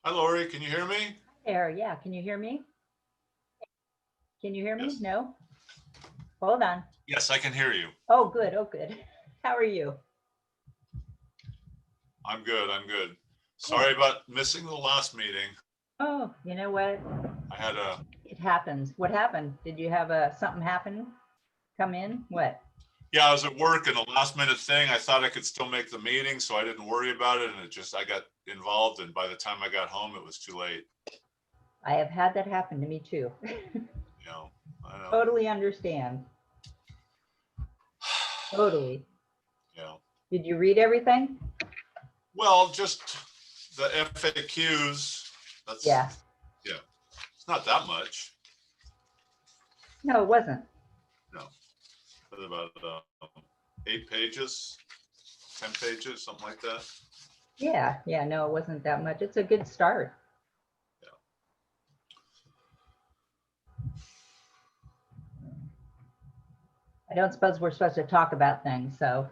Hi, Lori. Can you hear me? There, yeah. Can you hear me? Can you hear me? Yes. No? Hold on. Yes, I can hear you. Oh, good. Oh, good. How are you? I'm good. I'm good. Good. Sorry about missing the last meeting. Oh, you know what? I had a, It happens. What happened? Did you have something happen? Come in? What? yeah, I was at work and a last minute thing. I thought I could still make the meeting, so I didn't worry about it. And I got involved. And by the time I got home, it was too late. I have had that happen to me too. You know, I know. Totally understand. Totally. You know, Did you read everything? well, just the FAQs. Yeah. Yeah, it's not that much. No, it wasn't. No, but about 8 pages, 10 pages, something like that. Yeah. Yeah. No, it wasn't that much. It's a good start. Yeah. I don't suppose we're supposed to talk about things. So,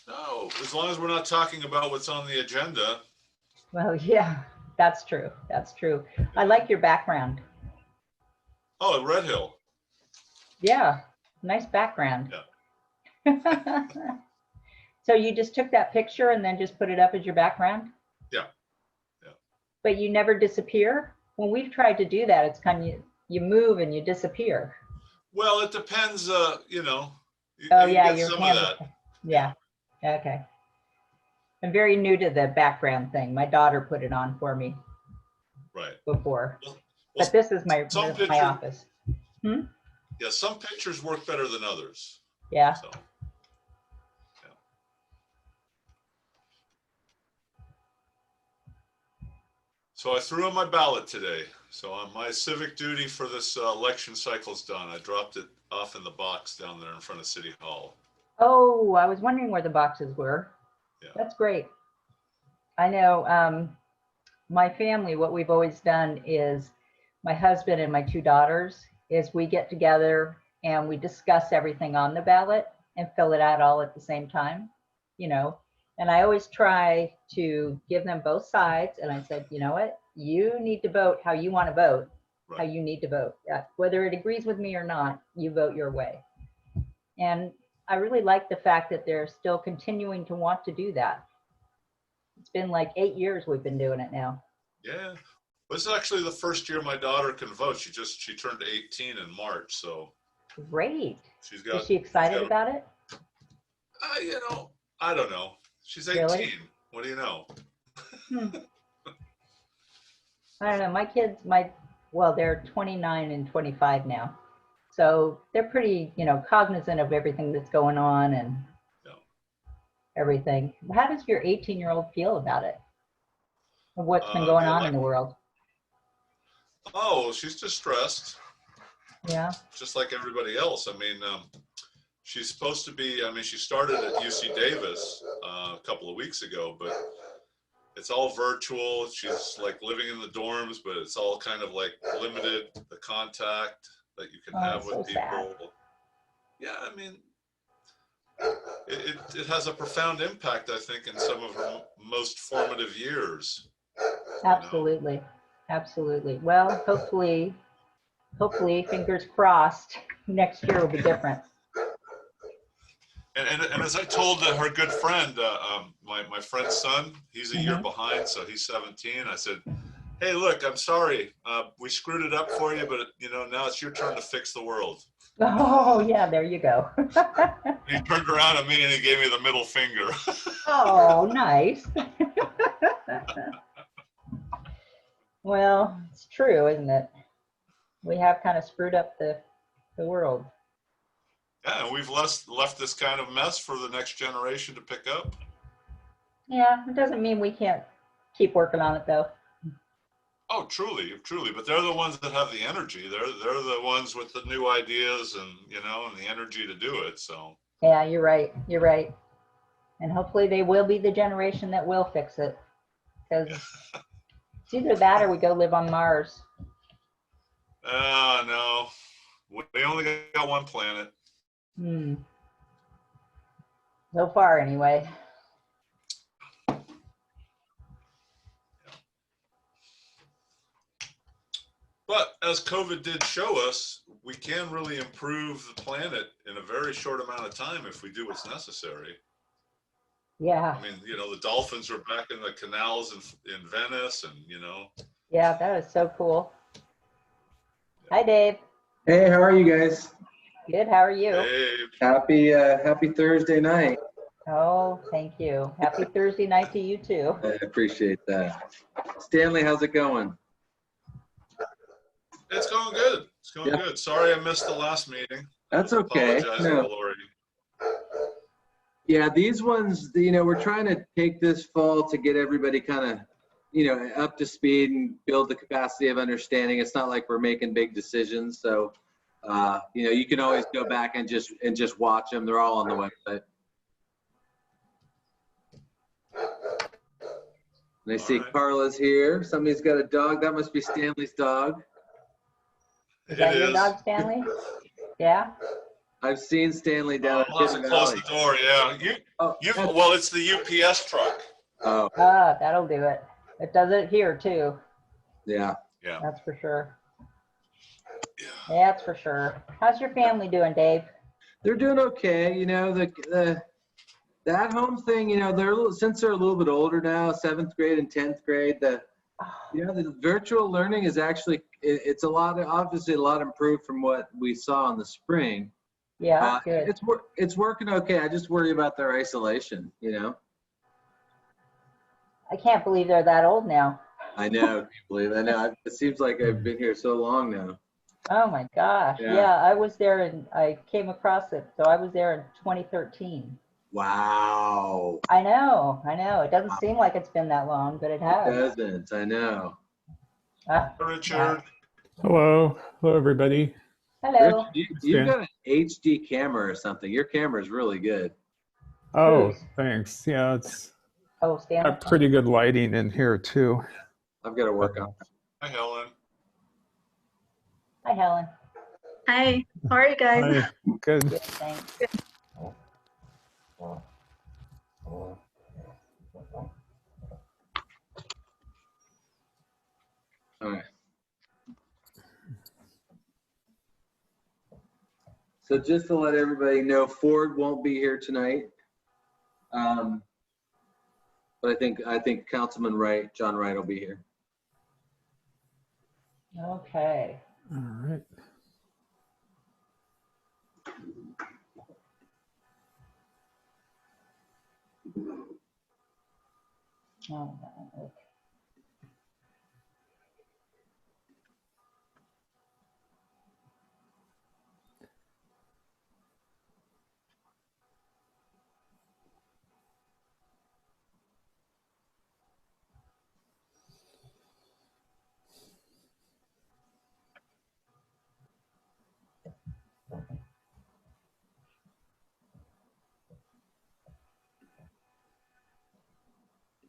No, as long as we're not talking about what's on the agenda. well, yeah, that's true. That's true. I like your background. Oh, Red Hill. Yeah, nice background. Yeah. So you just took that picture and then just put it up as your background? Yeah. Yeah. But you never disappear? When we've tried to do that, it's kind of you move and you disappear. Well, it depends, you know, Oh you yeah, get your some of hand. that. Yeah. Yeah. Okay. I'm very new to the background thing. My daughter put it on for me Right. before. Well, But this is my some my pictures, office. Hmm? yeah, some pictures work better than others. Yeah. So, yeah. So I threw in my ballot today. So my civic duty for this election cycle is done. I dropped it off in the box down there in front of City Hall. Oh, I was wondering where the boxes were. Yeah. That's great. I know my family, what we've always done is my husband and my two daughters is we get together and we discuss everything on the ballot and fill it out all at the same time, you know. And I always try to give them both sides. And I said, you know what? You need to vote how you want to vote, how Right. you need to vote. Whether it agrees with me or not, you vote your way. And I really like the fact that they're still continuing to want to do that. It's been like 8 years we've been doing it now. Yeah. This is actually the first year my daughter can vote. She turned 18 in March, so Great. she's Is got she she's excited got about it? you know, I don't know. She's Really? 18. What do you know? Hmm. I don't know. My kids, well, they're 29 and 25 now. So they're pretty, cognizant of everything that's going on and No. everything. How does your 18-year-old feel about it? And what's been The going on in elect. the world? Oh, she's distressed, Yeah. just like everybody else. I mean, she's supposed to be. I mean, she started at UC Davis a couple of weeks ago, but it's all virtual. She's like living in the dorms, but it's all kind of like limited the contact that you can Oh, have it's so with sad. people. Yeah, I mean, it has a profound impact, I think, in some of her most formative years. You know. Absolutely. Absolutely. Well, hopefully, fingers crossed, next year will be different. And as I told her good friend, my friend's son, he's a year Hmm. behind, so he's 17. I said, "Hey, look, I'm sorry, we screwed it up for you, but now it's your turn to fix the world." Oh, yeah, there you go. And he turned around at me and he gave me the middle finger. Oh, nice. Well, it's true, isn't it? We have kind of screwed up the world. Yeah, and we've left this kind of mess for the next generation to pick up. Yeah, it doesn't mean we can't keep working on it though. Oh, truly, truly. But they're the ones that have the energy. They're the ones with the new ideas and the energy to do it. So Yeah, you're right. You're right. And hopefully they will be the generation that will fix it. Because it's either that or we go live on Mars. no, we only got one planet. Hmm. So far, anyway. But as COVID did show us, we can really improve the planet in a very short amount of time if we do what's necessary. Yeah, I mean, the dolphins are back in the canals in Venice, and yeah, that is so cool. Hi, Dave. Hey, how are you guys? Good, how are you? Hey, Happy Thursday night. Oh, thank you. Happy Thursday night to you too. I appreciate that. Stanley, how's it going? it's going good. It's going Yeah. good. Sorry I missed the last meeting. That's okay. Apologize No. to Lori. Yeah, these ones, we're trying to take this fall to get everybody kind of, up to speed and build the capacity of understanding. It's not like we're making big decisions. So, you can always go back and just watch them. They're all on the website. And I see All right. Carla's here. Somebody's got a dog. That must be Stanley's dog. Is that your dog, Stanley? Yeah? I've seen Stanley down I'll have at to Hidden close Valley. the door. Yeah, Oh, that's- well, it's the UPS truck. oh, Ah, that'll do it. It does it here too, yeah. that's for sure. Yeah. That's for sure. How's your family doing, Dave? They're doing okay. The at-home thing, since they're a little bit older now, 7th grade and 10th grade, the virtual learning is actually, it's obviously a lot improved from what we saw in the spring. Yeah, good. It's working okay. I just worry about their isolation, I can't believe they're that old now. I know, I know. It seems like I've been here so long now. Oh my gosh. Yeah. Yeah, I was there and I came across it. So I was there in 2013. Wow. I know. It doesn't seem like it's been that long, but it It has. doesn't, I know. Ah, Richard. Hello everybody. hello. Rich, you've got an HD camera or something. Your camera is really good. Oh, Who's? thanks. Yeah, it's Oh, Stanley. got pretty good lighting in here too. I've got to work on it. Hi, Helen. Hi, Helen. Hi, how are you guys? Hi. Good. Good, thanks. All right. So just to let everybody know, Ford won't be here tonight. But I think Councilman Wright, John Wright will be here. Okay. All right. Oh, no, okay.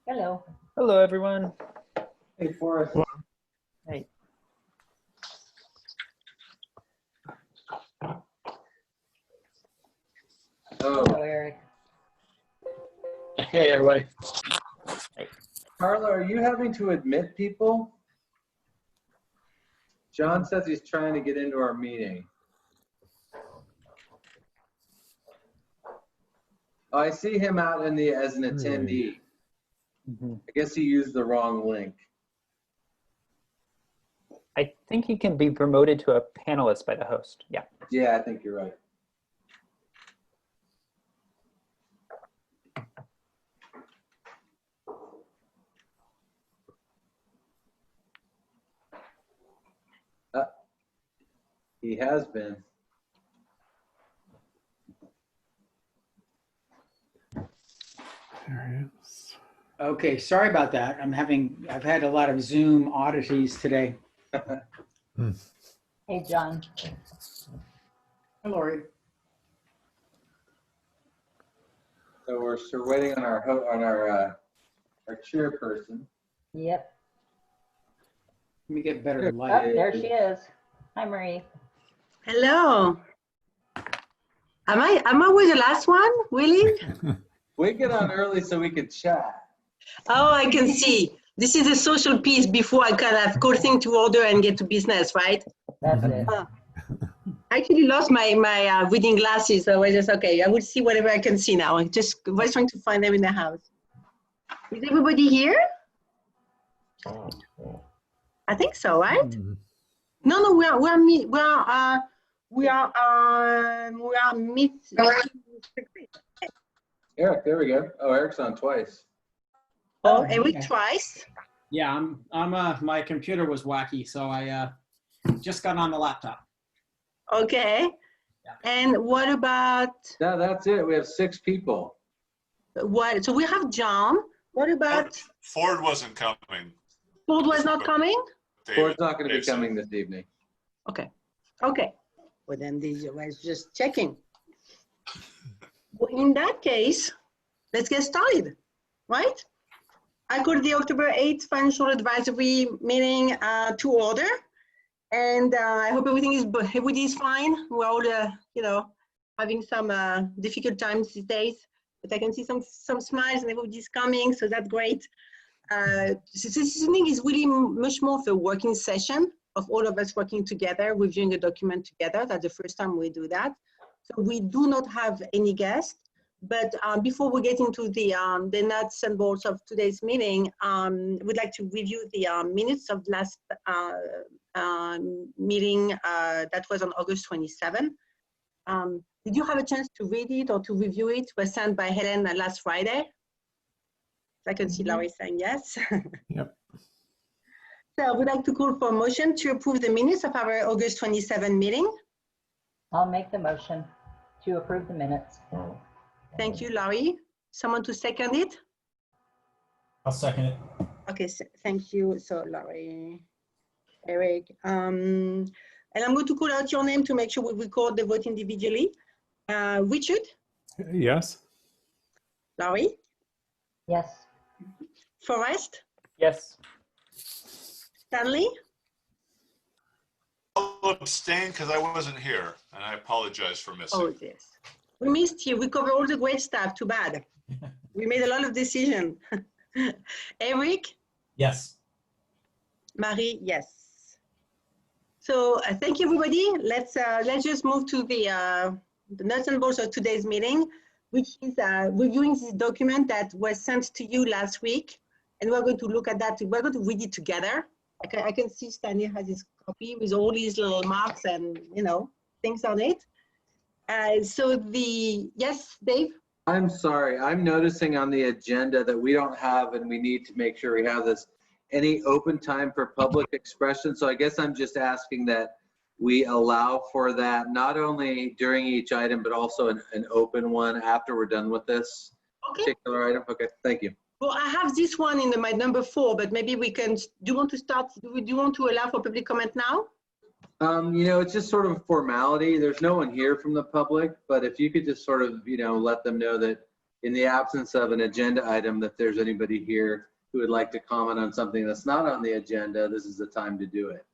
Hello. Hello, everyone. Hey, Forrest. Hey. Oh, Hello, Eric. Hey, everybody. Carla, are you having to admit people? John says he's trying to get into our meeting. Oh, I see him out as an attendee. I guess he used the wrong link. I think he can be promoted to a panelist by the host. Yeah. Yeah, I think you're right. He has been. There he is. Okay, sorry about that. I've had a lot of Zoom oddities today. Hey, John. Hi, Lori. So we're still waiting on our chairperson. Yep. Let me get better Oh, light. there she is. Hi, Marie. Hello. Am I with the last one, Willie? We get on early so we could chat. Oh, I can see. This is a social piece before I kind of call things to order and get to business, right? That's it. I actually lost my reading glasses, so I just, okay, I will see whatever I can see now. I just was trying to find them in the house. Is everybody here? I think so, right? Mm. No, we are meet. Eric, there we go. Oh, Eric's on twice. Oh, Eric Okay. twice. Yeah, my computer was wacky, so I just got on the laptop. Okay. Yeah. And what about That's it. We have 6 people. what? So we have John. What about Ford wasn't coming. Ford was not coming? Ford's not going to be Dave said. coming this evening. Okay. Okay. Well, then I was just checking. Well, in that case, let's get started, right? I call the October 8th Financial Advisory meeting to order. And I hope everybody is fine. We're all, having some difficult times these days, but I can see some smiles and everybody's coming, so that's great. This evening is really much more of a working session of all of us working together, reviewing a document together. That's the first time we do that. So we do not have any guests, but before we get into the nuts and bolts of today's meeting, we'd like to review the minutes of last meeting that was on August 27. Did you have a chance to read it or to review it? It was sent by Helen last Friday. I can see Laurie saying yes. Yep. So I would like to call for a motion to approve the minutes of our August 27 meeting. I'll make the motion to approve the minutes. Thank you, Laurie. Someone to second it? I'll second it. Okay, thank you. So Laurie, Eric, and I'm going to call out your name to make sure we record the vote individually. Richard, Yes. Laurie, Yes. Forrest, Yes. Stanley, I'll abstain because I wasn't here, and I apologize for missing. oh yes. We missed you. We covered all the great stuff. Too bad. We made a lot of decisions. Eric, Yes. Marie, yes. So thank you, everybody. Let's just move to the nuts and bolts of today's meeting, which is reviewing this document that was sent to you last week, and we're going to look at that. We're going to read it together. I can see Stanley has his copy with all these little marks and things on it. Yes, Dave. I'm sorry. I'm noticing on the agenda that we don't have, and we need to make sure we have this, any open time for public expression. So I guess I'm just asking that we allow for that, not only during each item, but also an open one after we're done with this particular item. Okay, thank you. Well, I have this one in my number 4, but maybe we can, do you want to start, do you want to allow for public comment now? It's just sort of a formality. There's no one here from the public, but if you could just sort of, let them know that in the absence of an agenda item, that there's anybody here who would like to comment on something that's not on the agenda, this is the time to do it.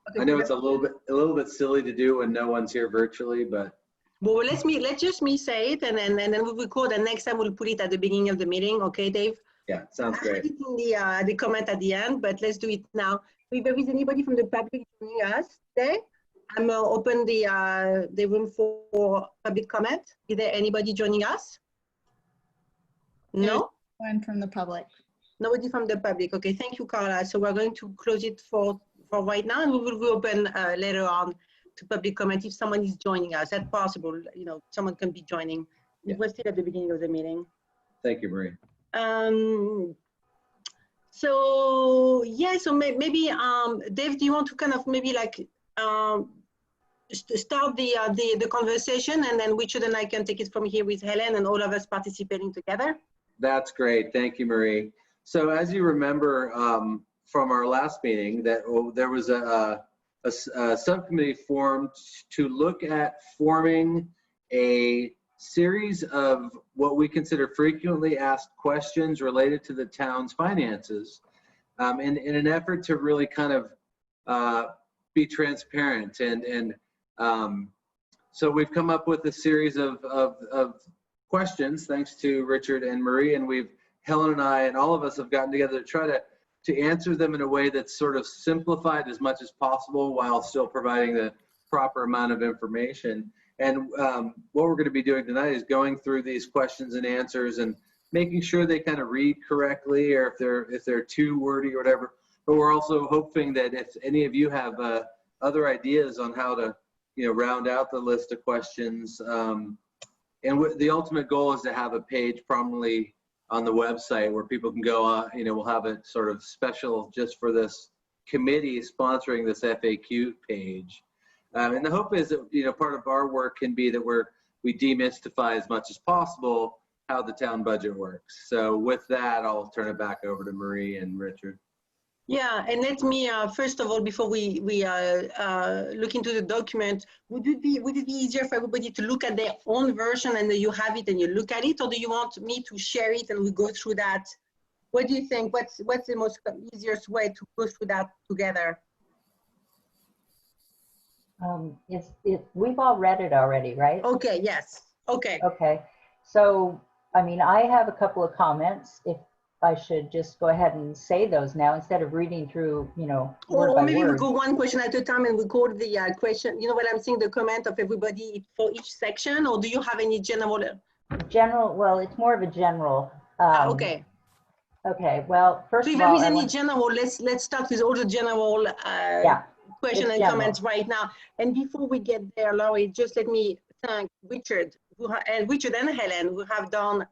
Okay, I know it's a little bit silly to do when no one's here virtually, but. Well, let's just me say it, and then we'll record, and next time we'll put it at the beginning of the meeting. Okay, Dave? Yeah, sounds I have great. it in the comment at the end, but let's do it now. If there is anybody from the public joining us today, I'm going to open the room for public comment. Is there anybody joining us? No? One from the public. Nobody from the public. Okay, thank you, Carla. So we're going to close it for right now, and we will reopen later on to public comment if someone is joining us. That's possible. Someone can be joining. Yeah. We're still at the beginning of the meeting. Thank you, Marie. So maybe Dave, do you want to kind of maybe start the conversation, and then Richard and I can take it from here with Helen and all of us participating together? That's great. Thank you, Marie. So as you remember from our last meeting, that there was a subcommittee formed to look at forming a series of what we consider frequently asked questions related to the town's finances in an effort to really kind of be transparent. And so we've come up with a series of questions, thanks to Richard and Marie, and we've Helen and I and all of us have gotten together to try to answer them in a way that's sort of simplified as much as possible while still providing the proper amount of information. And what we're going to be doing tonight is going through these questions and answers and making sure they kind of read correctly, or if they're too wordy or whatever. But we're also hoping that if any of you have other ideas on how to, round out the list of questions, and the ultimate goal is to have a page prominently on the website where people can go, we'll have it sort of special just for this committee sponsoring this FAQ page. And the hope is that, part of our work can be that we demystify as much as possible how the town budget works. So with that, I'll turn it back over to Marie and Richard. Yeah, and let me, first of all, before we look into the document, would it be easier for everybody to look at their own version and then you have it and you look at it, or do you want me to share it and we go through that? What do you think? What's the most easiest way to go through that together? We've all read it already, right? Okay, yes, okay. Okay, so, I mean, I have a couple of comments. If I should just go ahead and say those now instead of reading through, word Or by maybe we word. go one question at a time and we go to the question, what I'm saying, the comment of everybody for each section, or do you have any general? Well, it's more of a general. Okay. Okay, well, first So if of there all, is any general, let's start with all the general yeah, question it's and general. comments right now. And before we get there, Laurie, just let me thank Richard and Helen, who have done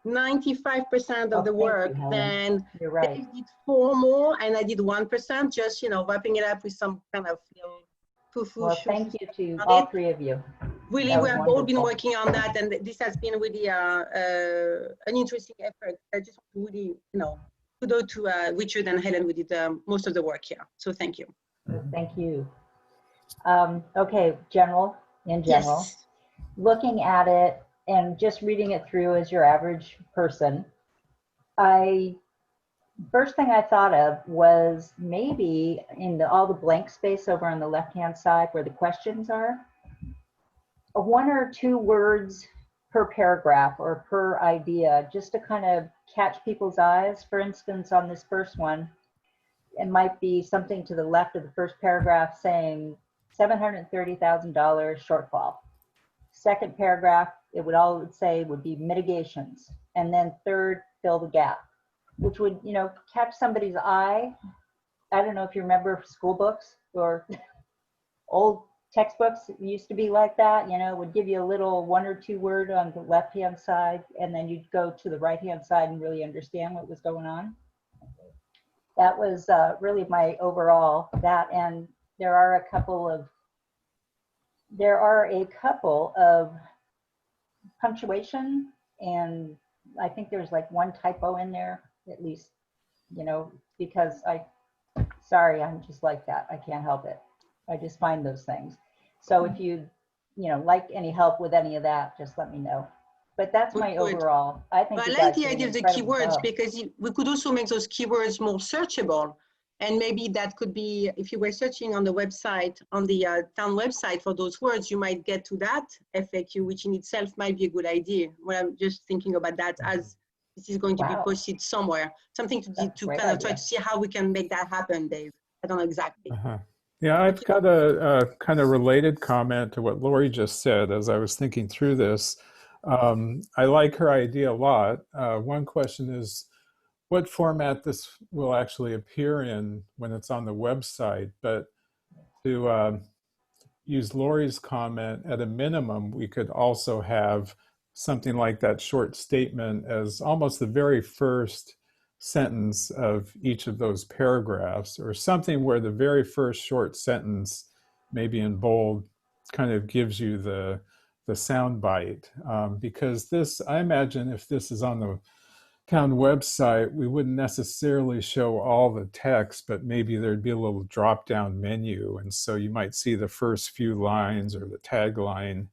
95% of the thank work. you, Helen. Then You're right. Dave did 4 more, and I did 1%, just, wrapping it up with some kind of foo-foo. Well, thank you to on all it. 3 of you. Really, That we was have all been wonderful. working on that, and this has been really an interesting effort. I just want to really, kudos to Richard and Helen, who did most of the work here. So thank you. Thank you. Okay, in general, Yes. looking at it and just reading it through as your average person, first thing I thought of was maybe in all the blank space over on the left-hand side where the questions are, 1 or 2 words per paragraph or per idea, just to kind of catch people's eyes. For instance, on this first one, it might be something to the left of the first paragraph saying $730,000 shortfall. Second paragraph, it would say would be mitigations. And then third, fill the gap, which would, catch somebody's eye. I don't know if you remember school books or old textbooks used to be like that, would give you a little 1 or 2 word on the left-hand side, and then you'd go to the right-hand side and really understand what was going on. That was really my overall that, and there are a couple of punctuation, and I think there's like 1 typo in there, at least, because I'm just like that. I can't help it. I just find those things. So if you like any help with any of that, just let me know. But that's my Good. overall. I think But you I like guys the did idea an of the incredible keywords, job. because we could also make those keywords more searchable. And maybe that could be, if you were searching on the website, on the town website for those words, you might get to that FAQ, which in itself might be a good idea. Well, I'm just thinking about that as this is going to be Wow. posted somewhere. Something to That's a great kind of try idea. to see how we can make that happen, Dave. I don't know exactly. Yeah, I've got a kind of related comment to what Lori just said as I was thinking through this. I like her idea a lot. One question is what format this will actually appear in when it's on the website, but to use Lori's comment, at a minimum, we could also have something like that short statement as almost the very first sentence of each of those paragraphs, or something where the very first short sentence, maybe in bold, kind of gives you the sound bite. Because this, I imagine if this is on the town website, we wouldn't necessarily show all the text, but maybe there'd be a little drop-down menu. And so you might see the first few lines or the tagline.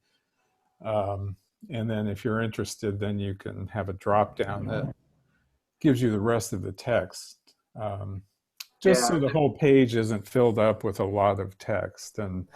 And then if you're interested, then you can have a drop-down that gives you the rest of the text. Just so the whole page isn't filled up with a lot of text. And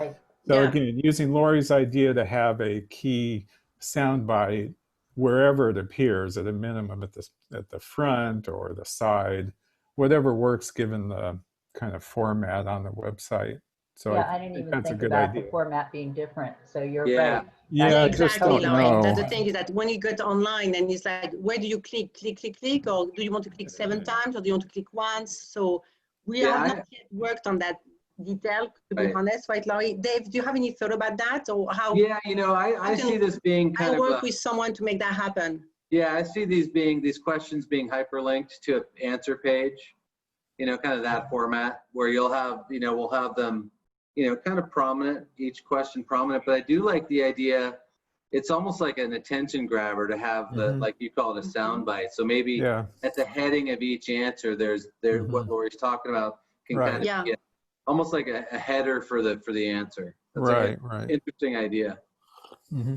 so again, using Lori's idea to have a key soundbite wherever it appears, at a minimum at the front or the side, whatever works given the kind of format on the website. So Yeah, I I didn't think even that's a think good about idea. the format being different. So you're Yeah. right. Yeah, I just exactly, don't Laurie. That's know. the thing is that when you get online and it's like, where do you click, or do you want to click 7 times, or do you want to click once? So we Yeah, have not yet worked on that detail, to be Right. honest, right, Laurie? Dave, do you have any thought about that, or how Yeah, you know, I see this being I kind of work a, with someone to make that happen? yeah, I see these questions being hyperlinked to an answer page, you know, kind of that format where you'll have, you know, we'll have them, you know, kind of prominent, each question prominent. But I do like the idea, it's almost like an attention grabber to have the, Mhm. like you call it, a sound bite. So maybe Yeah. at the heading of each answer, there's what Lori's talking about can Right. kind of Yeah. be almost like a header for the answer. That's like Right, an right. interesting idea. Hmm.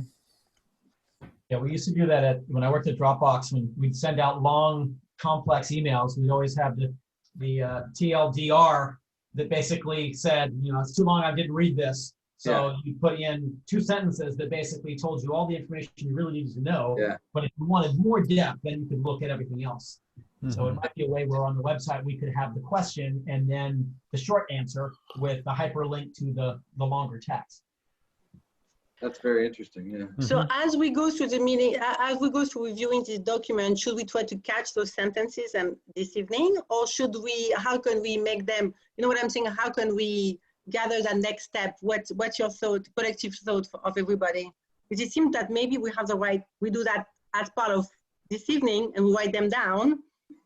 Yeah, we used to do that when I worked at Dropbox. When we'd send out long, complex emails, we'd always have the TLDR that basically said, you know, it's too long, I didn't read this. So you put in 2 sentences that basically told you all the information you really needed to know. Yeah. But if you wanted more depth, then you could look at everything else. So it Mhm. might be a way where on the website we could have the question and then the short answer with the hyperlink to the longer text. That's very interesting. Yeah. So as we go through the meeting, as we go through reviewing this document, should we try to catch those sentences and this evening, or should we? How can we make them? You know what I'm saying? How can we gather that next step? What's your thought, collective thought of everybody? Because it seems that maybe we have the right. We do that as part of this evening, and we write them down,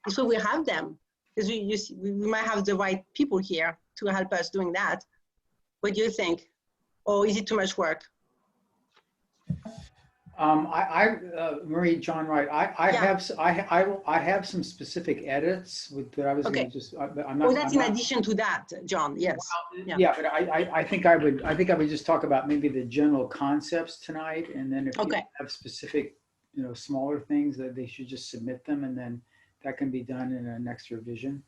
so we have them. Because we might have the right people here to help us doing that. What do you think? Or is it too much work? Marie, John Wright, I Yeah. have, I have some specific edits that I was Okay. gonna just, I'm Oh, not. that's in addition to that, John, yes. Yeah. Yeah, but I think I would just talk about maybe the general concepts tonight, and then if you Okay. have specific, you know, smaller things, that they should just submit them, and then that can be done in a next revision.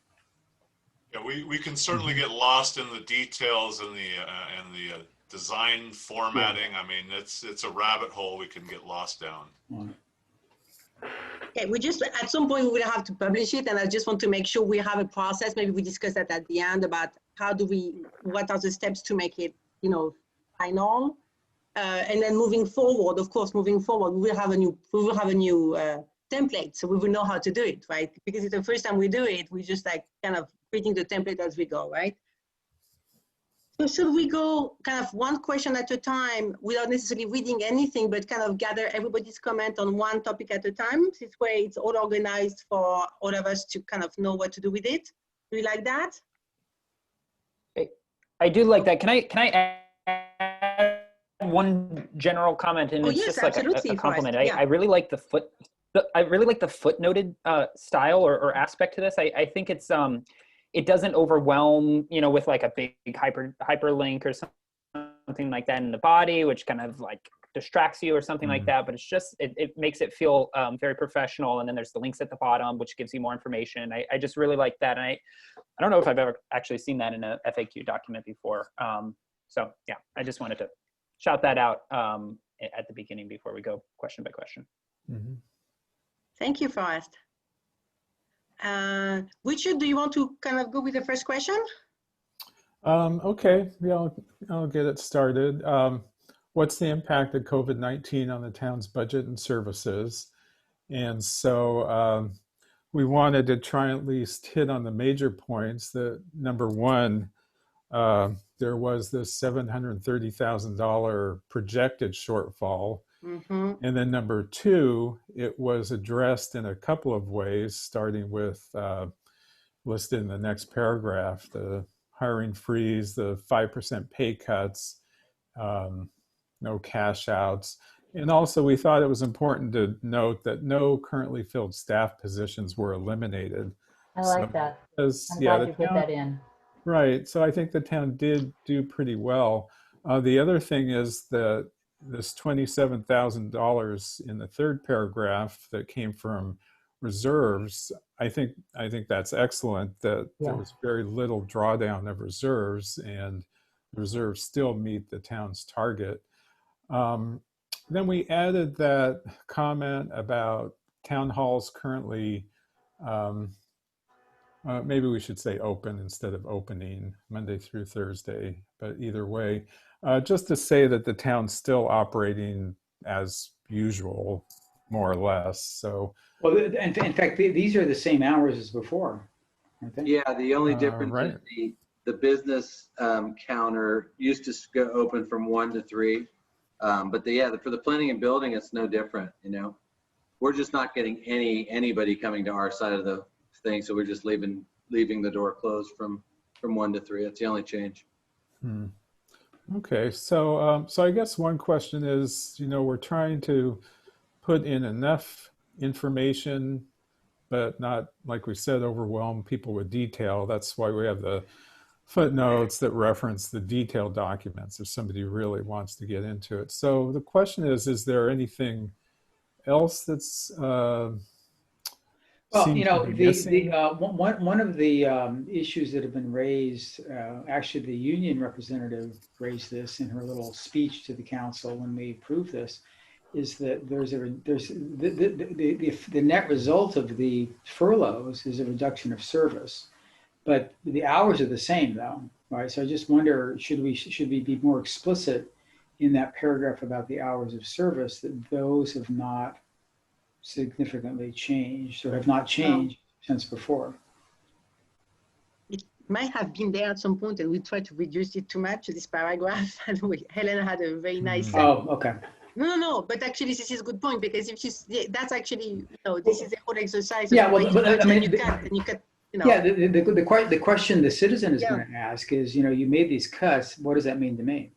Yeah, we can certainly get lost in the details and the design formatting. I mean, it's a rabbit hole we can get lost down. Okay, we just, at some point, we will have to publish it, and I just want to make sure we have a process. Maybe we discuss that at the end about what are the steps to make it, you know, final. And then moving forward, of course, we will have a new template, so we will know how to do it, right? Because it's the first time we do it, we just like kind of creating the template as we go, right? So should we go kind of one question at a time without necessarily reading anything, but kind of gather everybody's comment on one topic at a time? This way it's all organized for all of us to kind of know what to do with it. Do you like that? I do like that. Can I add one general comment? And Oh, it's yes, just like absolutely, a compliment. Forrest. Yeah. I really like I really like the footnoted style or aspect to this. I think it's it doesn't overwhelm, you know, with like a big hyperlink or something like that in the body, which kind of like distracts you or something like that. But it's just, it makes it feel very professional. And then there's the links at the bottom, which gives you more information. I just really like that. And I don't know if I've ever actually seen that in a FAQ document before. So yeah, I just wanted to shout that out at the beginning before we go question by question. Mm-hmm. Thank you, Forrest. Richard, do you want to kind of go with the first question? Okay, yeah, I'll get it started. What's the impact of COVID-19 on the town's budget and services? And so we wanted to try at least hit on the major points. That number one, there was this $730,000 projected shortfall. Mm-hmm. And then number two, it was addressed in a couple of ways, starting with listed in the next paragraph, the hiring freeze, the 5% pay cuts, no cash outs. And also we thought it was important to note that no currently filled staff positions were eliminated. I like that. Because, I'm yeah, glad the you put town, that in. right. So I think the town did do pretty well. The other thing is that this $27,000 in the third paragraph that came from reserves, I think that's excellent that there was very little drawdown of reserves and the reserves still meet the town's target. then we added that comment about town halls currently, maybe we should say open instead of opening Monday through Thursday, but either way, just to say that the town's still operating as usual, more or less. So, Well, in fact, these are the same hours as before, aren't they? Yeah, the only difference right. is the business counter used to go open from 1 to 3. But for the planning and building, it's no different, you know. We're just not getting anybody coming to our side of the thing, so we're just leaving the door closed from 1 to 3. That's the only change. Okay, so so I guess one question is, you know, we're trying to put in enough information, but not, like we said, overwhelm people with detail. That's why we have the footnotes that reference the detailed documents if somebody really wants to get into it. So the question is there anything else that's Well, you know, missing? one of the issues that have been raised, actually the union representative raised this in her little speech to the council when we approved this, is that there's the net result of the furloughs is a reduction of service, but the hours are the same though, right? So I just wonder, should we be more explicit in that paragraph about the hours of service, that those have not significantly changed or have not changed since before? It might have been there at some point, and we tried to reduce it too much, this paragraph. And Helen had a very nice. Oh, okay. No. But actually, this is a good point, because if she's, that's actually, you know, this is the whole exercise. Yeah, well, but I mean, you cut. You know. Yeah, the question the citizen is going to ask is, you know, you made these cuts. What does that mean to me?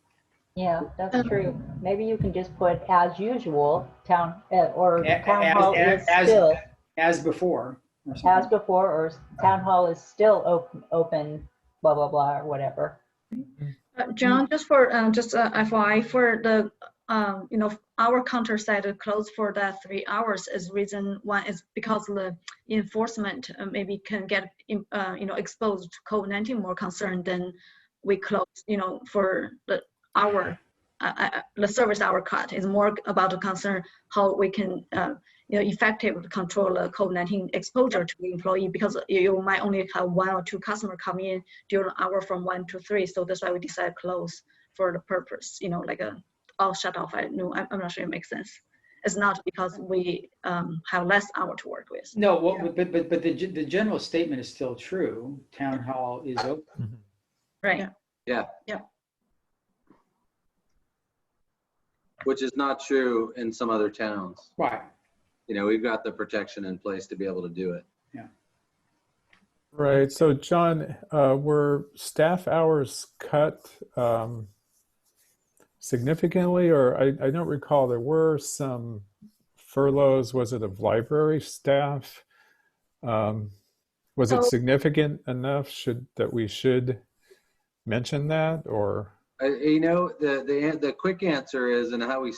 Yeah, that's true. Maybe you can just put as usual, town hall is still as before. as before, or town hall is still open, blah blah blah, or whatever. John, just for FYI, for the you know, our counter side closed for that 3 hours is reason one is because the enforcement maybe can get you know, exposed to COVID-19 more concerned than we close, you know, for the hour the service hour cut is more about the concern how we can you know, effectively control the COVID-19 exposure to the employee, because you might only have 1 or 2 customers come in during the hour from 1 to 3. So that's why we decided close for the purpose, you know, like a all shut off. I'm not sure it makes sense. It's not because we have less hour to work with. No, well, but the general statement is still true. Town hall is open. Right. Yeah. Yeah. Which is not true in some other towns. Right. You know, we've got the protection in place to be able to do it. Yeah. Right. So, John, were staff hours cut significantly, or I don't recall, there were some furloughs. Was it of library staff? Was it significant enough that we should mention that, or? You know, the quick answer is, and how we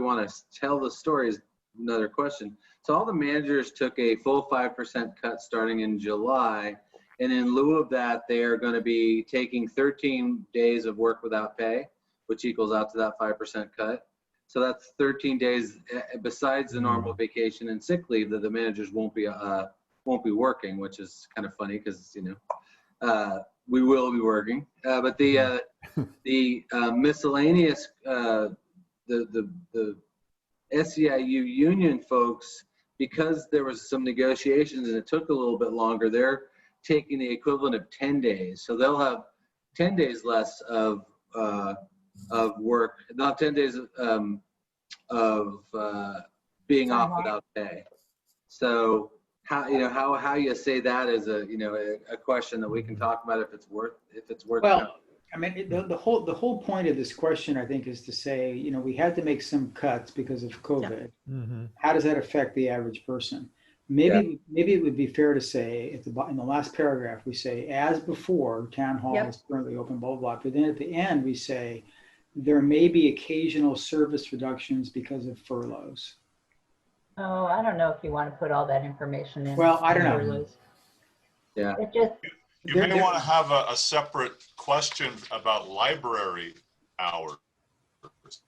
want to tell the story is another question. So all the managers took a full 5% cut starting in July, and in lieu of that, they are going to be taking 13 days of work without pay, which equals out to that 5% cut. So that's 13 days besides the normal vacation and sick leave that the managers won't be working, which is kind of funny because, you know, we will be working. But the miscellaneous, the SEIU union folks, because there was some negotiations and it took a little bit longer, they're taking the equivalent of 10 days. So they'll have 10 days less of work, not 10 days of being off without pay. So how you say that is a question that we can talk about if it's worth Well, I mean, the whole point of this question, I think, is to say, you know, we had to make some cuts because of COVID. Mm-hmm. How does that affect the average person? Maybe it would be fair to say in the last paragraph we say, as before, town hall is currently open, blah, blah, blah. But then at the end we say there may be occasional service reductions because of furloughs. Oh, I don't know if you want to put all that information in. Well, I don't know. Yeah. It just, You may want to have a separate question about library hours.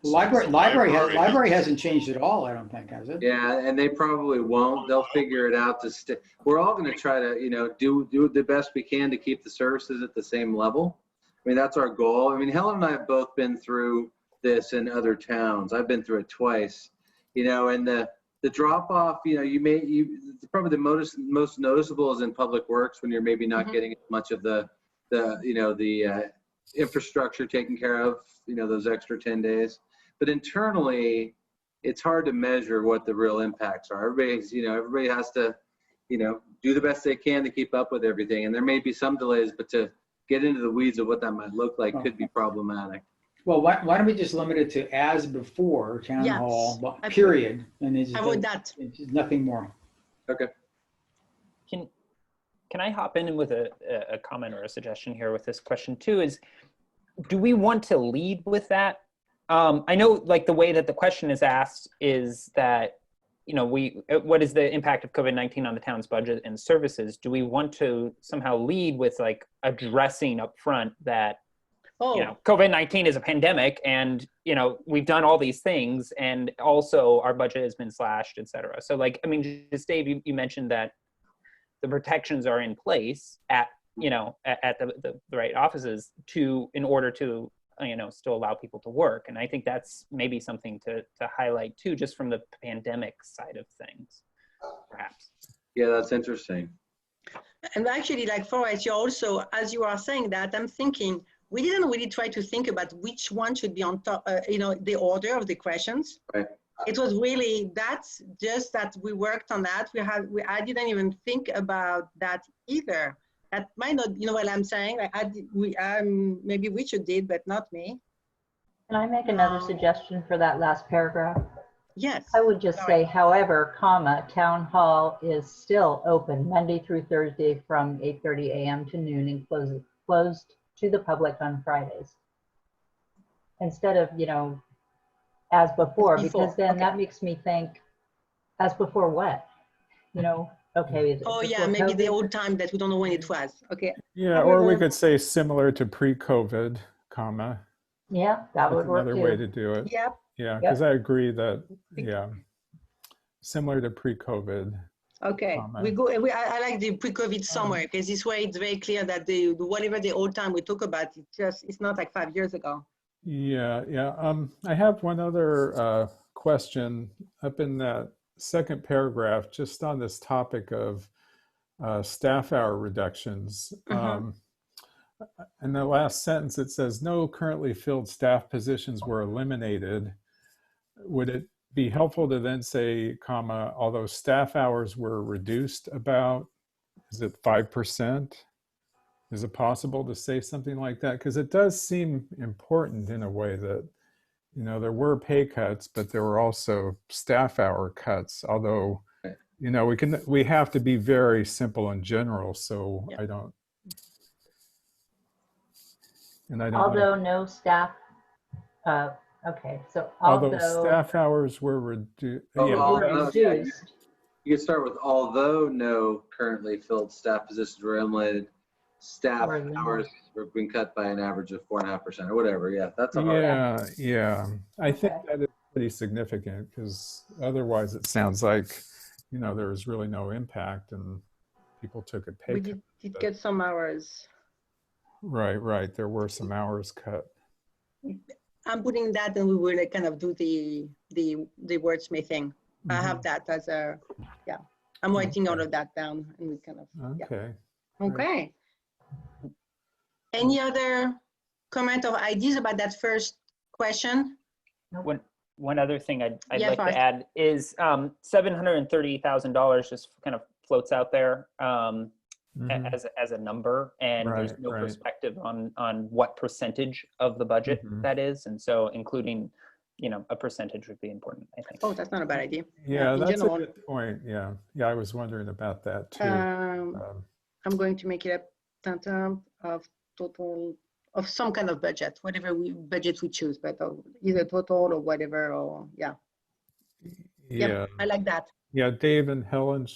The library, Library. library hasn't changed at all, I don't think, has it? Yeah, and they probably won't. They'll figure it out to stay. We're all going to try to, do the best we can to keep the services at the same level. I mean, that's our goal. I mean, Helen and I have both been through this in other towns. I've been through it twice, and the drop off, probably the most noticeable is in public works when you're maybe not getting as much of the infrastructure taken care of, those extra 10 days. But internally, it's hard to measure what the real impacts are. Everybody has to, do the best they can to keep up with everything. And there may be some delays, but to get into the weeds of what that might look like could be problematic. Well, why don't we just limit it to as before town Yes. hall, period, and it's Avoid that. it's nothing more. Okay. Can I hop in with a comment or a suggestion here with this question too? Is, do we want to lead with that? I know, like, the way that the question is asked is that, what is the impact of COVID-19 on the town's budget and services? Do we want to somehow lead with, like, addressing up front that, COVID-19 is a pandemic, and, we've done all these things, and also our budget has been slashed, et cetera. So, like, I mean, just Dave, you mentioned that the protections are in place at the right offices in order to, still allow people to work. And I think that's maybe something to highlight too, just from the pandemic side of things, perhaps. Yeah, that's interesting. And actually, like Forrest, you also, as you are saying that, I'm thinking, we didn't really try to think about which one should be on top, the order of the questions. Right. It was really, that's just that we worked on that. I didn't even think about that either. That might not, what I'm saying? Maybe Richard did, but not me. Can I make another suggestion for that last paragraph? Yes. I would just say, however, town hall is still open Monday through Thursday from 8:30 a.m. to noon and closed to the public on Fridays. Instead of, as before, because then that makes me think, as before what? Okay. Maybe the old time that we don't know when it was. Okay. Yeah, or we could say similar to pre-COVID, comma. Yeah, that would work another too. way to do it. Yep. Yeah, because I agree that, similar to pre-COVID. Okay, comma. I like the pre-COVID summer, because this way it's very clear that whatever the old time we talk about, it's not like 5 years ago. Yeah. I have one other question up in that second paragraph, just on this topic of staff hour reductions. In the last sentence, it says, no currently filled staff positions were eliminated. Would it be helpful to then say, comma, although staff hours were reduced about, is it 5%? Is it possible to say something like that? Because it does seem important in a way that, there were pay cuts, but there were also staff hour cuts, although, we have to be very simple and general. So I don't. Although no staff, okay, so although staff hours were reduced. You could start with, although no currently filled staff positions were eliminated, staff hours were being cut by an average of 4.5% or whatever. Yeah, that's a hard. Yeah. I think that is pretty significant, because otherwise it sounds like, there was really no impact and people took a pay cut. We did get some hours. Right. There were some hours cut. I'm putting that, and we will kind of do the wordsmithing. I have that as I'm writing all of that down, and we kind of, Okay. Okay. Any other comment or ideas about that first question? One other thing I'd Yeah, like fine. to add is $730,000 just kind of floats out there as a number, and there's no perspective on what percentage of the budget that is, and so including a percentage would be important, I think. Oh, that's not a bad idea. Yeah, in that's general. a good point. Yeah, I was wondering about that too. I'm going to make it a of total of some kind of budget, whatever budget we choose, but either total or whatever, or Yeah. I like that. Yeah, Dave and Helen,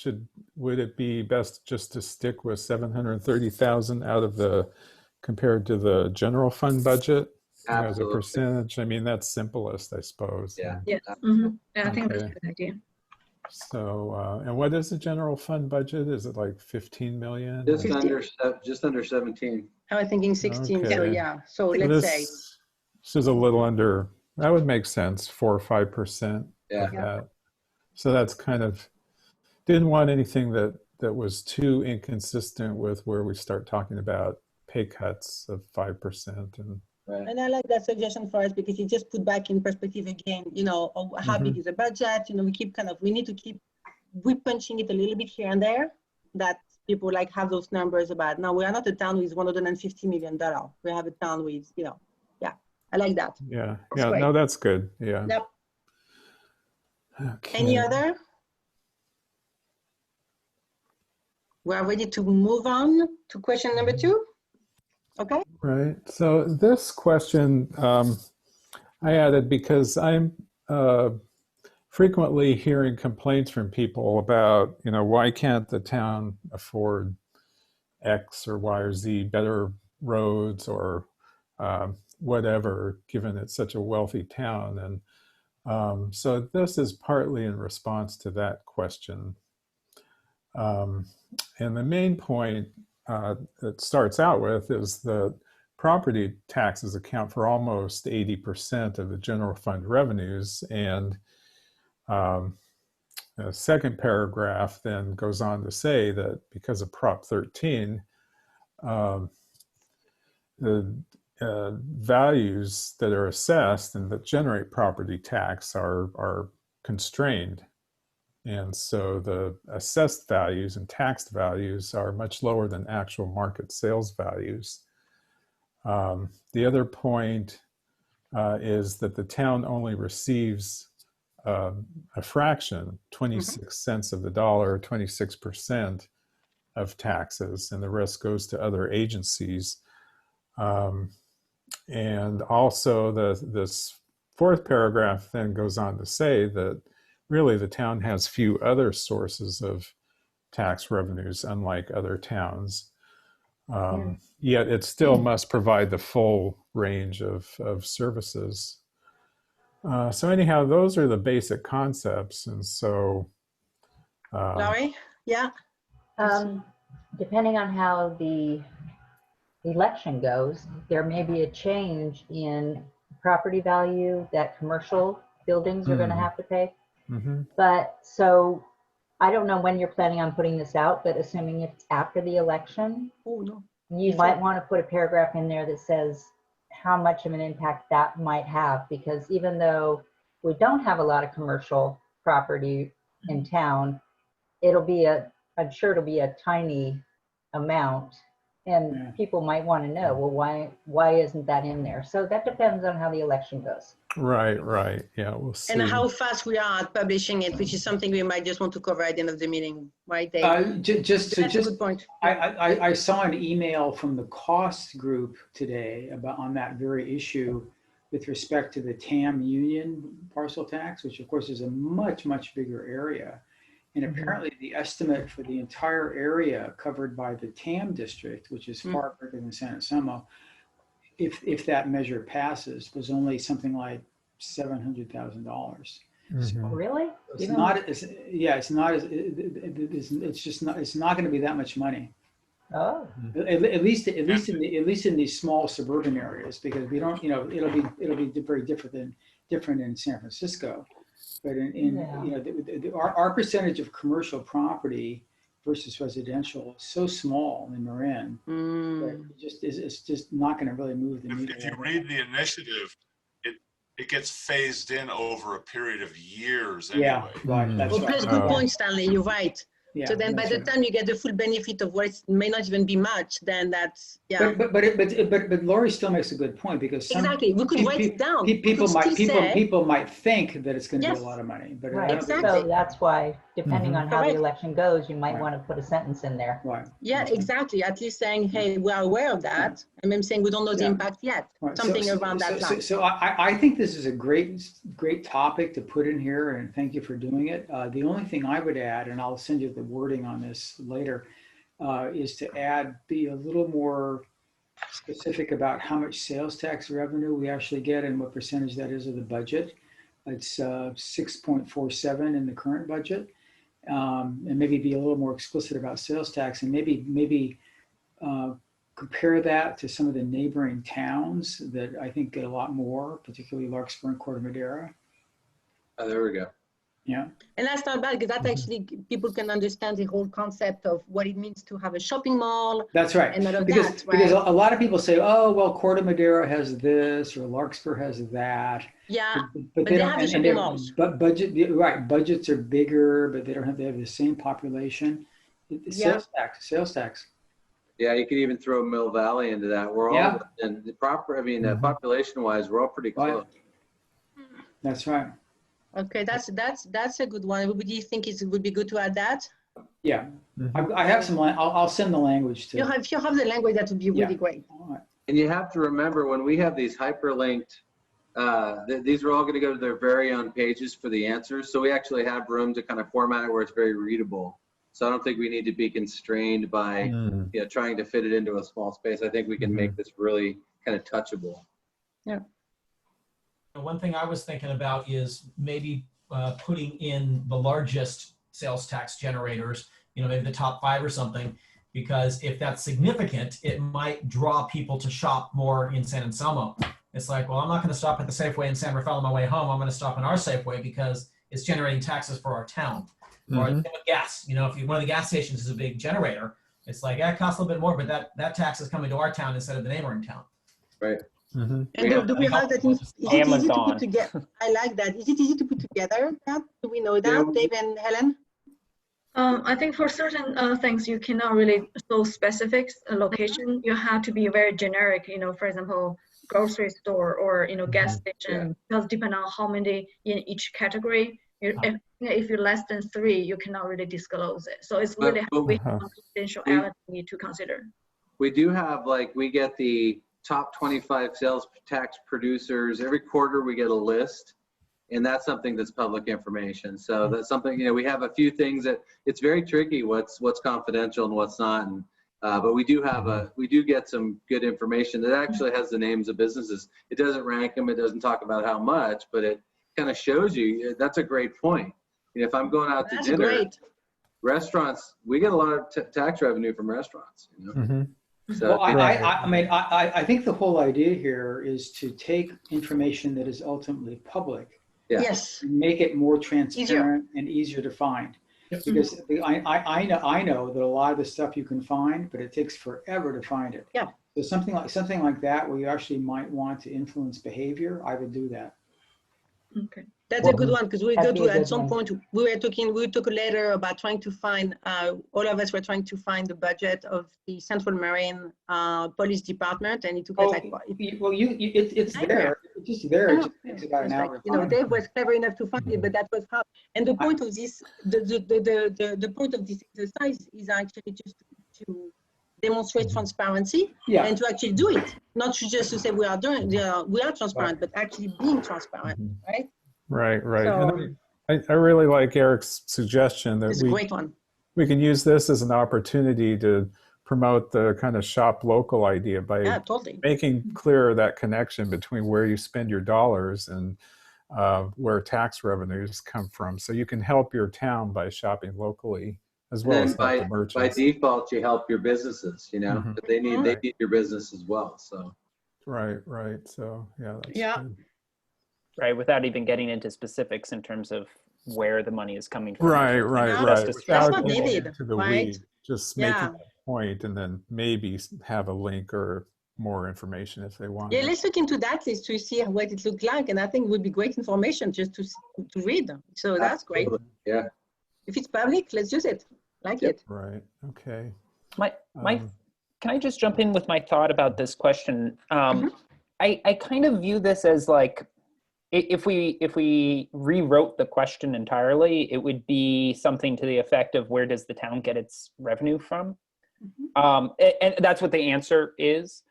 would it be best just to stick with 730,000 out of compared to the general fund budget? as a Absolutely. percentage. I mean, that's simplest, I suppose. Yeah. Yes. Mhm. Yeah, I think that's a Okay. good idea. So, and what is the general fund budget? Is it like 15 million? Just 15. under, just under 17. I was thinking 16, so Okay. yeah. So So let's say, this is a little under, that would make sense, 4 or 5% Yeah. of that. So that's kind of, didn't want anything that was too inconsistent with where we start talking about pay cuts of 5% and Right. and I like that suggestion for us because it just put back in perspective again, how big is the budget? We need to keep punching it a little bit here and there that people have those numbers about. Now, we are not a town with $150 million. We have a town with, I like that. yeah, That's great. no, that's good. Yeah. Yep. Okay. Any other? We are ready to move on to question number 2. Okay. Right. So this question I added because I'm frequently hearing complaints from people about, why can't the town afford X or Y or Z better roads or whatever, given it's such a wealthy town. And so this is partly in response to that question. And the main point it starts out with is that property taxes account for almost 80% of the general fund revenues. And the second paragraph then goes on to say that because of Prop 13, the values that are assessed and that generate property tax are constrained. And so the assessed values and taxed values are much lower than actual market sales values. The other point is that the town only receives a fraction, 26 cents of the dollar, 26% of taxes, and the rest goes to other agencies. And also this fourth paragraph then goes on to say that really the town has few other sources of tax revenues, unlike other towns. Yet it still must provide the full range of services. So anyhow, those are the basic concepts. And so... Laurie? Yeah. Depending on how the election goes, there may be a change in property value that commercial buildings are going to have to pay. But so I don't know when you're planning on putting this out, but assuming it's after the election, you might want to put a paragraph in there that says how much of an impact that might have, because even though we don't have a lot of commercial property in town, I'm sure it'll be a tiny amount, and people might want to know, well, why isn't that in there? So that depends on how the election goes. Right. Yeah, we'll see. And how fast we are at publishing it, which is something we might just want to cover at the end of the meeting, right, Dave? That's a good point. I saw an email from the cost group today on that very issue with respect to the TAM union parcel tax, which of course is a much, much bigger area. And apparently the estimate for the entire area covered by the TAM district, which is far bigger than San Anselmo, if that measure passes, was only something like $700,000. So really? it's not. It's not. It's not going to be that much money. Oh. At least in these small suburban areas, because we don't. It'll be very different in San Francisco. But our percentage of commercial property versus residential is so small in Marin that it's just not going to really move the needle. If you read the initiative, it gets phased in over a period of years anyway. Yeah, right. That's right. Plus, good point, Stanley. You're right. Yeah, so then by the time you get the full benefit of what it may not even be much, then that's, But Laurie still makes a good point, because exactly, we could write it down. People might think that it's going to be a lot of money, but So that's why, depending on how the election goes, you might want to put a sentence in there. Right. Yeah, exactly. At least saying, hey, we are aware of that. And I'm saying we don't know the impact yet. Right. Something around that line. So I think this is a great topic to put in here, and thank you for doing it. The only thing I would add, and I'll send you the wording on this later, is to be a little more specific about how much sales tax revenue we actually get and what percentage that is of the budget. It's 6.47 in the current budget. And maybe be a little more explicit about sales tax, and maybe compare that to some of the neighboring towns that I think get a lot more, particularly Larkspur and Corte Madera. Oh, there we go. Yeah. And that's not bad, because that actually people can understand the whole concept of what it means to have a shopping mall. That's right. And all of Because that, right? because a lot of people say, oh, well, Corte Madera has this or Larkspur has that. Yeah, But they don't- have the and shopping they're- malls. But budgets are bigger, but they have the same population. Yeah. Sales tax. Yeah, you could even throw Mill Valley into that. We're all, Yeah. and the proper, I mean, Mhm. population-wise, we're all pretty Right. close. That's right. Okay, that's a good one. Everybody think it would be good to add that? Yeah. Mhm. I have some, I'll send the language to. If you have the language, that would be really great. All right. And you have to remember, when we have these hyperlinked, these are all going to go to their very own pages for the answers. So we actually have room to kind of format it where it's very readable. So I don't think we need to be constrained by trying to fit it into a small space. I think we can make this really kind of touchable. One thing I was thinking about is maybe putting in the largest sales tax generators, maybe the top 5 or something, because if that's significant, it might draw people to shop more in San Anselmo. It's like, well, I'm not going to stop at the Safeway in San Rafael on my way home. I'm going to stop in our Safeway because it's generating taxes for our town. Or with gas, if one of the gas stations is a big generator, it's like, it costs a little bit more, but that tax is coming to our town instead of the neighboring town. Right. Mm-hmm. And do we have that? Is it easy to Amazon. put together? I like that. Is it easy to put together? That? Do we know that, Yeah. Dave and Helen? I think for certain things, you cannot really show specifics, location. You have to be very generic, for example, grocery store or, gas station, because depending on how many in each category, if you're less than 3, you cannot really disclose it. So it's really confidentiality you need to consider. We do have, we get the top 25 sales tax producers. Every quarter we get a list, and that's something that's public information. So that's something, we have a few things that it's very tricky what's confidential and what's not. And but we do get some good information that actually has the names of businesses. It doesn't rank them, it doesn't talk about how much, but it kind of shows you. That's a great point. If I'm going out to That's dinner, great. restaurants, we get a lot of tax revenue from restaurants. So Well, I think the whole idea here is to take information that is ultimately public, Yes. and make it more transparent and easier to find. Because I know that a lot of the stuff you can find, but it takes forever to find it. Yeah. So something like that, where you actually might want to influence behavior, I would do that. Okay. That's a good one, because we That'd go be a to, at good some one. point, we'll talk later about trying to find, all of us were trying to find the budget of the Central Marine Police Department, and it took us It's I there. It's just there. I It know. just takes about an It's hour. like, to find. Dave was clever enough to find it, but that was hard. And the point of this, the point of this exercise is actually just to demonstrate transparency Yeah. and to actually do it, not just to say we are transparent, but actually being transparent, right? Right. So- And I really like Eric's suggestion that It's a great one. we can use this as an opportunity to promote the kind of shop local idea by Yeah, totally. making clear that connection between where you spend your dollars and where tax revenues come from. So you can help your town by shopping locally as well then as help the by merchants. default, you help your businesses, Mhm. but they need your business as well. So Right. So yeah. That's Yeah. good. Right, without even getting into specifics in terms of where the money is coming from. Right. Just to- That's Without not getting needed, into the right? weeds, just Yeah. making that point and then maybe have a link or more information if they want. Yeah, it. let's look into that list to see what it looks like, and I think it would be great information just to read. So that's great. absolutely. Yeah. If it's public, let's use it. Like it. Right. Okay. My Um, can I just jump in with my thought about this question? I kind of view this as like, if we rewrote the question entirely, it would be something to the effect of, where does the town get its revenue from? And that's what the answer is.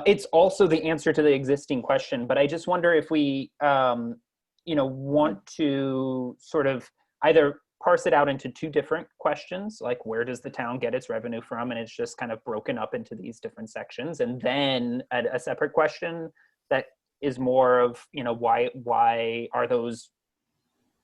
It's also the answer to the existing question, but I just wonder if we, want to sort of either parse it out into two different questions, like where does the town get its revenue from? And it's just kind of broken up into these different sections. And then a separate question that is more of, why are those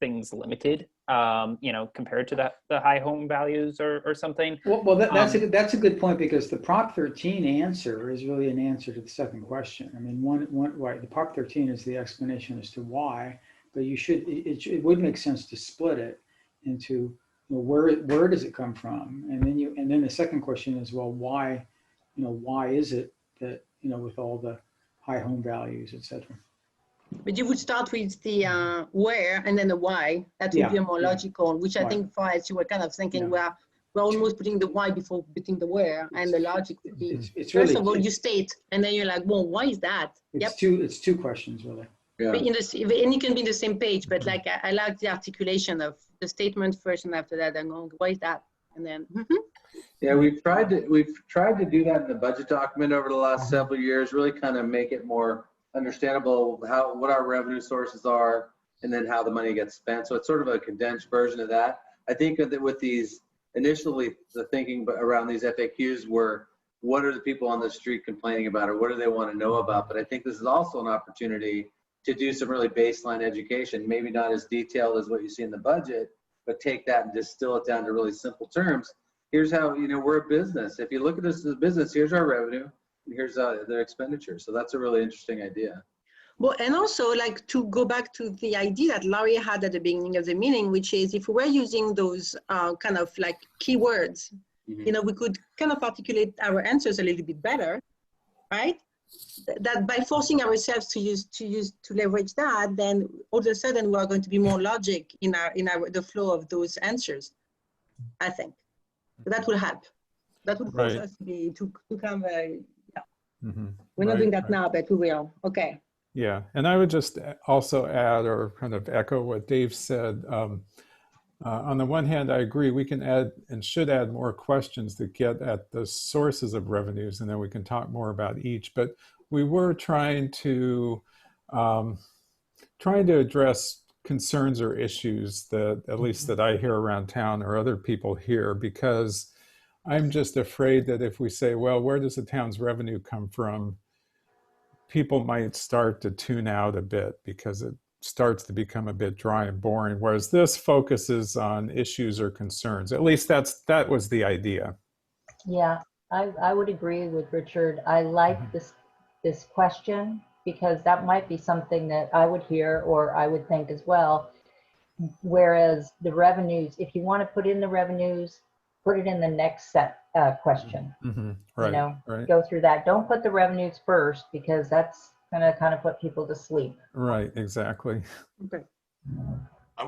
things limited, compared to the high home values or something. Well, that's a good point, because the Prop 13 answer is really an answer to the second question. I mean, right, the Prop 13 is the explanation as to why, but it would make sense to split it into where does it come from, and then the second question is, well, why is it that with all the high home values, etc. But you would start with the where and then the why. That would be more logical, which I think, for as you were kind of thinking, we're almost putting the why before putting the where, and the logic would be, it's first really, of all, you state, and then you're like, well, why is that? It's two questions, really. Yeah. But and you can be in the same page, but like I like the articulation of the statement first, and after that, I'm going, why is that? And then. Yeah, we've tried to do that in the budget document over the last several years. Really kind of make it more understandable what our revenue sources are, and then how the money gets spent. So it's sort of a condensed version of that. I think that with these initially, the thinking around these FAQs were, what are the people on the street complaining about, or what do they want to know about? But I think this is also an opportunity to do some really baseline education, maybe not as detailed as what you see in the budget, but take that and distill it down to really simple terms. Here's how, we're a business. If you look at this as a business, here's our revenue, and here's their expenditure. So that's a really interesting idea. Well, and also like to go back to the idea that Laurie had at the beginning of the meeting, which is if we were using those kind of like keywords, we could kind of articulate our answers a little bit better, right? That by forcing ourselves to leverage that, then all of a sudden we are going to be more logic in the flow of those answers, I think. So that will help. That would force us to come. We're not doing that now, but we will. Okay. Yeah, and I would just also add, or kind of echo what Dave said. On the one hand, I agree we can add and should add more questions that get at the sources of revenues, and then we can talk more about each. But we were trying to address concerns or issues that, at least that I hear around town or other people hear, because I'm just afraid that if we say, well, where does the town's revenue come from? People might start to tune out a bit because it starts to become a bit dry and boring, whereas this focuses on issues or concerns. At least that was the idea. Yeah, I would agree with Richard. I like this question, because that might be something that I would hear or I would think as well. Whereas the revenues, if you want to put in the revenues, put it in the next question. Right, go through that. Don't put the revenues first, because that's going to kind of put people to sleep. Right, exactly. Okay. I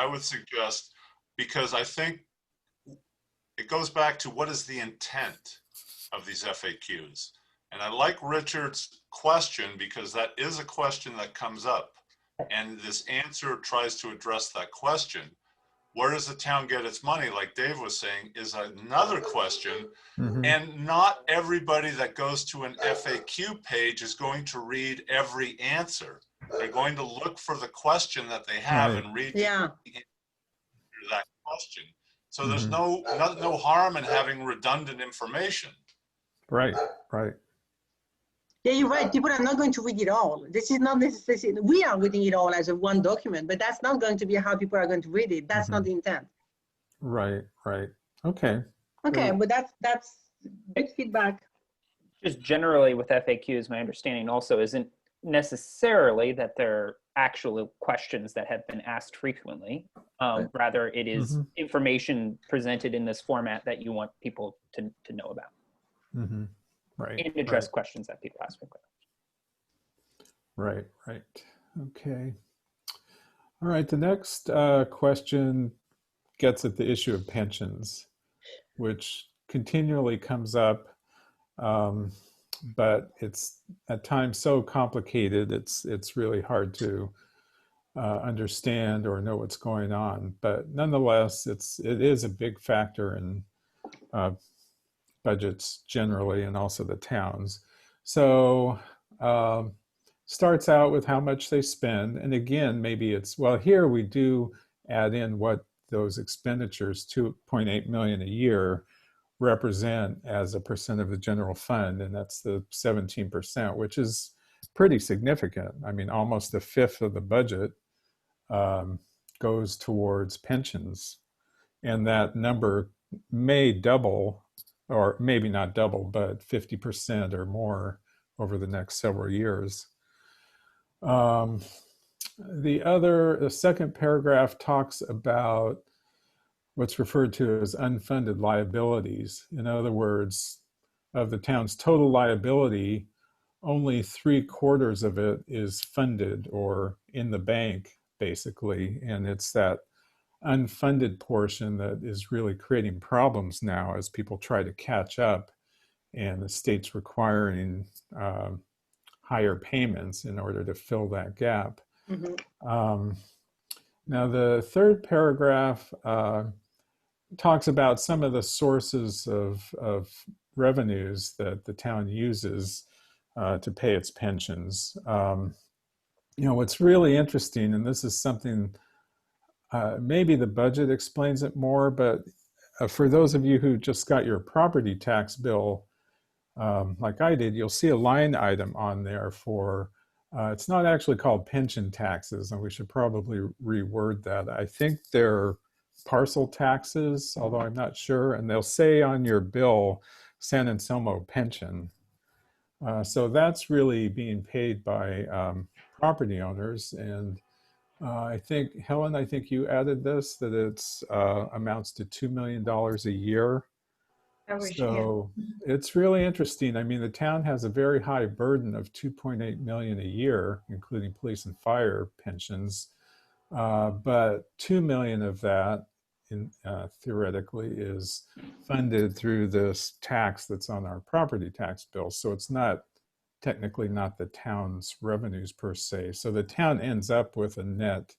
would suggest, because I think it goes back to what is the intent of these FAQs. And I like Richard's question, because that is a question that comes up, and this answer tries to address that question. Where does the town get its money, like Dave was saying, is another question. And not everybody that goes to an FAQ page is going to read every answer. They're going to look for the question that they have and read the answer to that question. So there's no harm in having redundant information. Right. Yeah, you're right. People are not going to read it all. This is not necessarily, we are reading it all as a one document, but that's not going to be how people are going to read it. That's not the intent. Right. Okay. Okay, but that's good feedback. Just generally with FAQs, my understanding also isn't necessarily that they're actual questions that have been asked frequently. Rather, it is information presented in this format that you want people to know about. Right. And address questions that people ask frequently. Right. Okay. All right. The next question gets at the issue of pensions, which continually comes up, but it's at times so complicated, it's really hard to understand or know what's going on. But nonetheless, it is a big factor in budgets generally, and also the towns. So starts out with how much they spend. And again, maybe it's, well, here we do add in what those expenditures, 2.8 million a year, represent as a percent of the general fund, and that's the 17%, which is pretty significant. I mean, almost a fifth of the budget goes towards pensions, and that number may double, or maybe not double, but 50% or more over the next several years. The second paragraph talks about what's referred to as unfunded liabilities. In other words, of the town's total liability, only 3/4 of it is funded or in the bank, basically. And it's that unfunded portion that is really creating problems now as people try to catch up, and the state's requiring higher payments in order to fill that gap. Now, the third paragraph talks about some of the sources of revenues that the town uses to pay its pensions. What's really interesting, and this is something, maybe the budget explains it more, but for those of you who just got your property tax bill, like I did, you'll see a line item on there for, it's not actually called pension taxes, and we should probably reword that. I think they're parcel taxes, although I'm not sure, and they'll say on your bill, San Anselmo pension. So that's really being paid by property owners. And I think, Helen, I think you added this, that it's amounts to $2 million a year. So it's really interesting. I mean, the town has a very high burden of 2.8 million a year, including police and fire pensions. But 2 million of that theoretically is funded through this tax that's on our property tax bill. So it's not technically not the town's revenues per se. So the town ends up with a net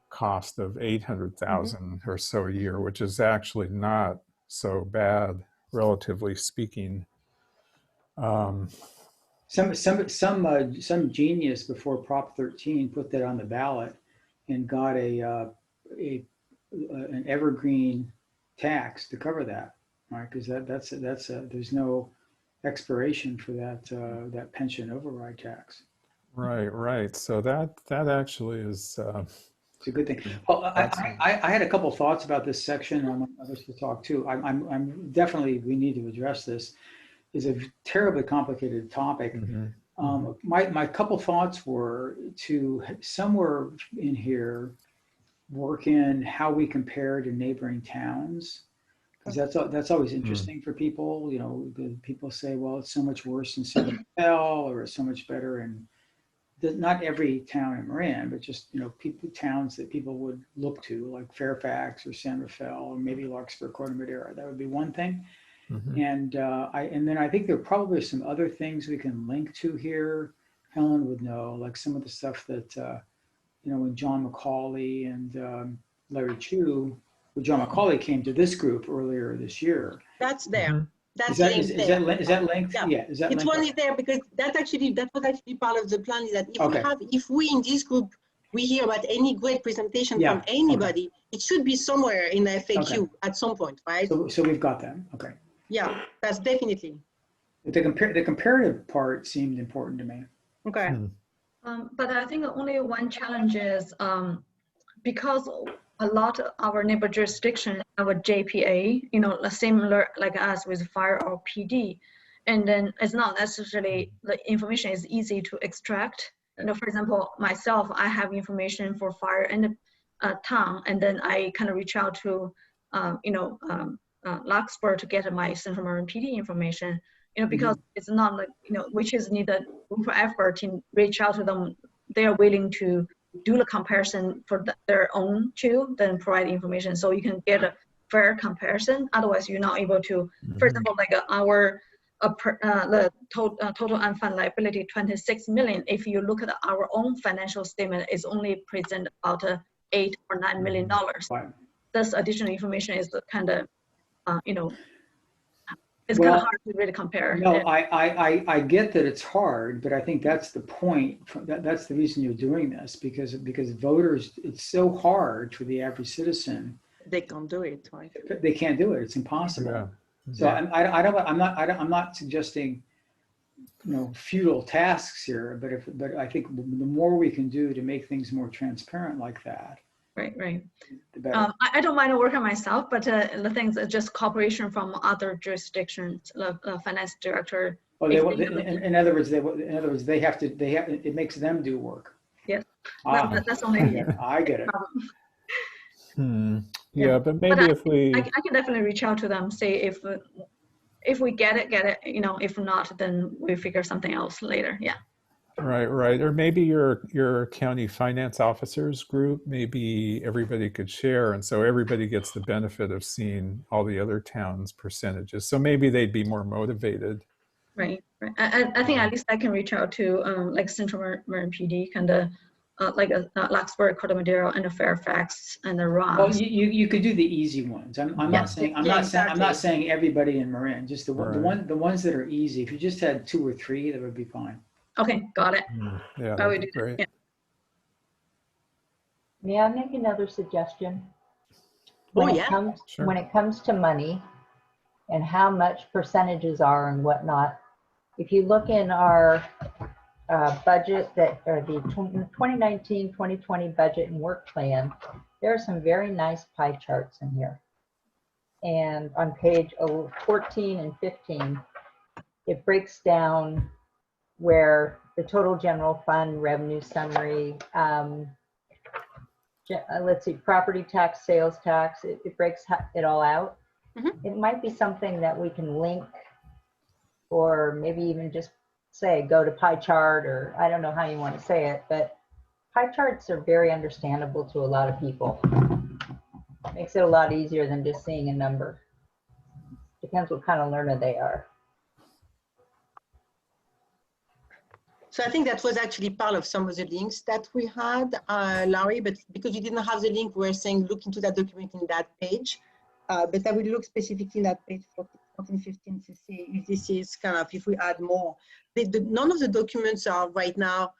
cost of 800,000 or so a year, which is actually not so bad, relatively speaking. Some genius before Prop 13 put that on the ballot and got an evergreen tax to cover that, right? Because that's there's no expiration for that pension override tax. Right. So that actually is. It's a good thing. Well, I had a couple thoughts about this section. I want others to talk too. I'm definitely, we need to address this. It's a terribly complicated topic. My couple thoughts were to somewhere in here work in how we compare to neighboring towns, because that's always interesting for people. You know, people say, well, it's so much worse in San Rafael, or it's so much better in not every town in Marin, but just, you know, towns that people would look to, like Fairfax or San Rafael, or maybe Larkspur, Corte Madera. That would be one thing. And then I think there probably are some other things we can link to here. Helen would know, like some of the stuff that, you know, when John McCauley and Larry Chu, when John McCauley came to this group earlier this year. That's there. That's is that linked? Yeah. Is that it's linked? only there because that was actually part of the plan, is that if we in this group, we hear about any great presentation from anybody, it should be somewhere in the FAQ at some point, right? So we've got that. Okay. Yeah, that's definitely. The comparative part seemed important to me. Okay. But I think only one challenge is because a lot of our neighbor jurisdiction have a JPA, you know, similar like us with fire or PD. And then it's not necessarily the information is easy to extract. You know, for example, myself, I have information for fire and town, and then I kind of reach out to, Larkspur to get my Central Marin PD information, you know, because it's not like, you know, which is needed for effort to reach out to them. They are willing to do the comparison for their own too, then provide information so you can get a fair comparison. Otherwise, you're not able to, for example, like the total unfunded liability, 26 million. If you look at our own financial statement, is only present about $8 or $9 million. This additional information is kind of, it's kind Well, of hard to really compare. No, I get that it's hard, but I think that's the point. That's the reason you're doing this, because voters, it's so hard for the average citizen. They can't do it, right? They can't do it. It's impossible. Yeah. So I'm not suggesting, futile tasks here, but I think the more we can do to make things more transparent like that, Right. the better. I don't mind working myself, but the things are just cooperation from other jurisdictions, the finance director. Oh, in other words, they have to, it makes them do work. Yes. Ah, That's only. I get it. Yeah, but maybe if we, I can definitely reach out to them, say if we get it, if not, then we figure something else later. Yeah. right. Or maybe your county finance officers group, maybe everybody could share. And so everybody gets the benefit of seeing all the other towns' percentages. So maybe they'd be more motivated. Right. I think at least I can reach out to like Central Marin PD, kind of like Larkspur, Corte Madero, and Fairfax, and the Ross. Well, you could do the easy ones. I'm not saying everybody in Marin, just the ones that are easy. If you just had 2 or 3, that would be fine. Okay, got it. Yeah, I would that'd be do that. great. Yeah. May I make another suggestion? Oh, yeah. Sure. When it comes to money and how much percentages are and whatnot, if you look in our budget or the 2019-2020 budget and work plan, there are some very nice pie charts in here. And on page 14 and 15, it breaks down where the total general fund revenue summary, let's see, property tax, sales tax, it breaks it all out. It might be something that we can link, or maybe even just say, go to pie chart, or I don't know how you want to say it, but pie charts are very understandable to a lot of people. Makes it a lot easier than just seeing a number. Depends what kind of learner they are. So I think that was actually part of some of the links that we had, Larry, but because you didn't have the link, we were saying look into that document in that page. But I will look specifically at page 14, 15 to see if this is kind of, if we add more. None of the documents are right now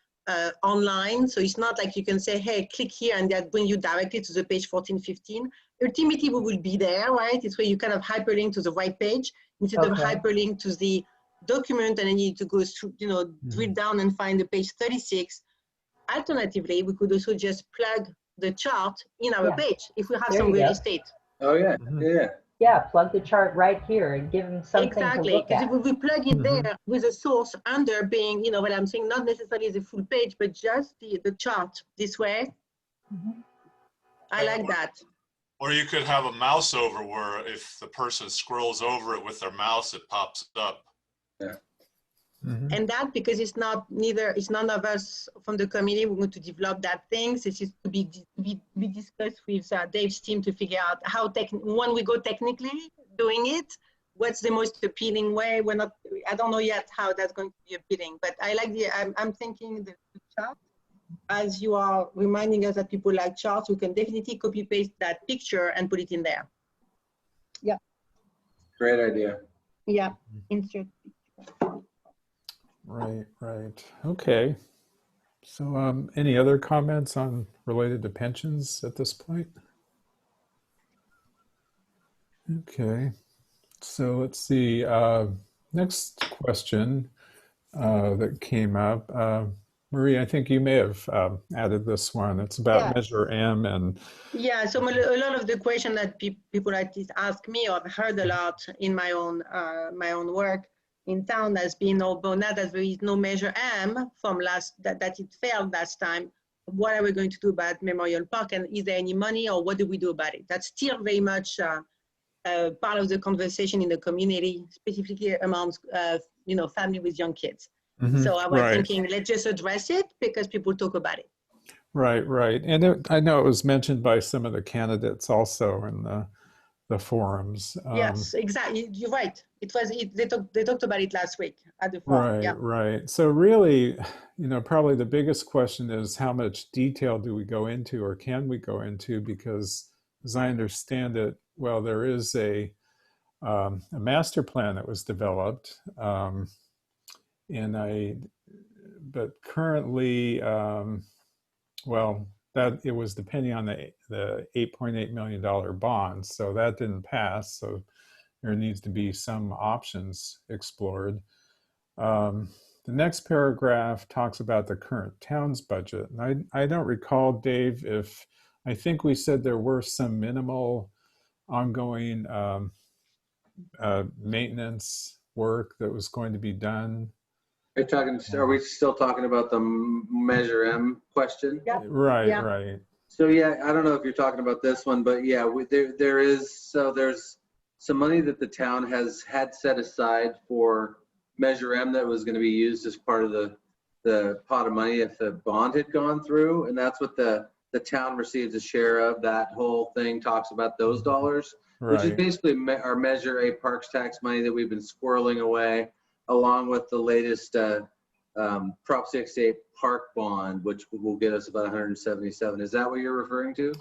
online, so it's not like you can say, hey, click here and that bring you directly to the page 14, 15. Ultimately, we will be there, right? It's where you kind of hyperlink to the right page instead of hyperlink to the document, and then you need to go through, drill down and find the page 36. Alternatively, we could also just plug the chart in our page if we have some real estate. Oh, yeah. Yeah. Yeah, plug the chart right here and give them something to look at. Because if we plug it there with a source under being, what I'm saying, not necessarily the full page, but just the chart this way. I like that. Or you could have a mouse over where if the person scrolls over it with their mouse, it pops up. Yeah. And that, because it's none of us from the committee, we're going to develop that thing. This is to be discussed with Dave's team to figure out how, when we go technically doing it, what's the most appealing way. I don't know yet how that's going to be appealing, but I like I'm thinking the chart. As you are reminding us that people like charts, we can definitely copy paste that picture and put it in there. Yeah. Great idea. Yeah, insert picture. Right. Okay. So any other comments on related to pensions at this point? Okay. So let's see. Next question that came up. Marie, I think you may have added this one. It's about Measure M and. Yeah, so a lot of the question that people at least ask me, or I've heard a lot in my own work in town, has been, although now that there is no Measure M from that it failed last time, what are we going to do about Memorial Park, and is there any money, or what do we do about it? That's still very much part of the conversation in the community, specifically amongst family with young kids. So I was thinking, let's just address it because people talk about it. Right. And I know it was mentioned by some of the candidates also in the forums. Yes, exactly. You're right. They talked about it last week at the forum. Right. So really, probably the biggest question is how much detail do we go into, or can we go into? Because as I understand it, well, there is a a master plan that was developed. But currently, well, that it was depending on the $8.8 million bond, so that didn't pass. So there needs to be some options explored. The next paragraph talks about the current town's budget. And I don't recall, Dave, if I think we said there were some minimal ongoing maintenance work that was going to be done. Are we still talking about the Measure M question? Yeah. Right, Yeah. right. So yeah, I don't know if you're talking about this one, but yeah, there's some money that the town had set aside for Measure M that was going to be used as part of the pot of money if the bond had gone through, and that's what the town receives a share of. That whole thing talks about those dollars, which is Right. basically our Measure A parks tax money that we've been squirreling away, along with the latest Prop 68 park bond, which will get us about 177. Is that what you're referring to?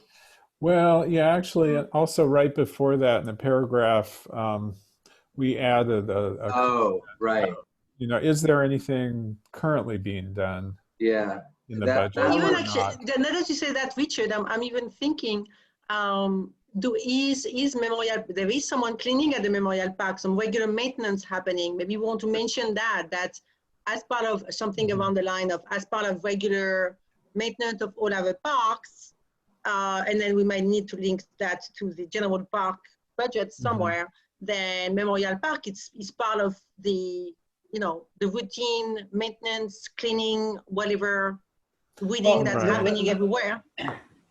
Well, yeah, actually, also right before that in the paragraph, we added Oh, right. is there anything currently being done Yeah. in the That- budget that Even or actually, not? now that you say that, Richard, I'm even thinking, is Memorial, there is someone cleaning at the Memorial Park, some regular maintenance happening. Maybe we want to mention that as part of something around the line of, as part of regular maintenance of all our parks, and then we might need to link that to the general park budget somewhere. Then Memorial Park is part of the, the routine maintenance, cleaning, whatever, weeding that's Right. happening everywhere.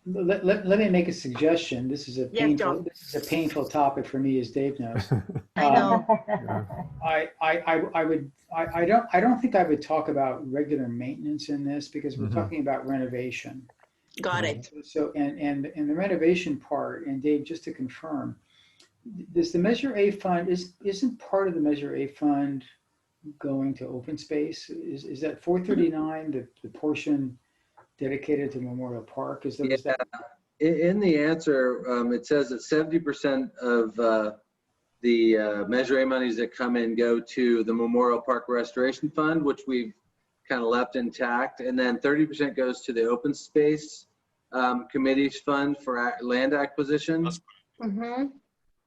Let me make a suggestion. This is a Yes, painful, John. this is a painful topic for me, as Dave knows. I know. I don't think I would talk about regular maintenance in this because we're Mhm. talking about renovation. Got it. So, and the renovation part, and Dave, just to confirm, does the Measure A fund, isn't part of the Measure A fund going to open space? Is that 439, the portion dedicated to Memorial Park? Is that? In the answer, it says that 70% of the Measure A monies that come in go to the Memorial Park Restoration Fund, which we've kind of left intact, and then 30% goes to the Open Space Committee's fund for land acquisition. That's- Mm-hmm.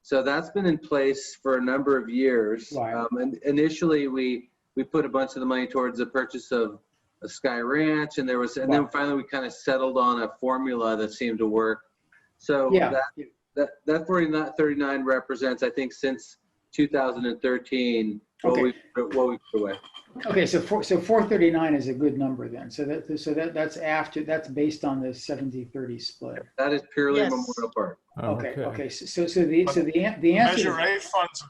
So that's been in place for a number of years. Right. And initially, we put a bunch of the money towards the purchase of a Sky Ranch, and then finally we kind of settled on a formula that seemed to work. So Yeah. that 39 represents, I think, since 2013, what Okay. we put away. Okay, so 439 is a good number then. So that's based on the 70-30 split. That is purely Yes. Memorial Park. Okay. So the answer. Measure A funds,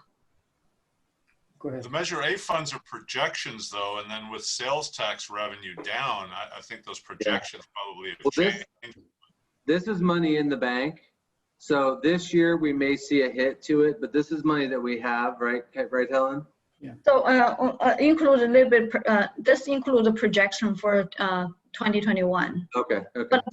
Go ahead. the Measure A funds are projections though, and then with sales tax revenue down, I think those projections probably have Well, changed. This is money in the bank. So this year we may see a hit to it, but this is money that we have, right, Helen? So include a little bit, this includes a projection for 2021. Okay. But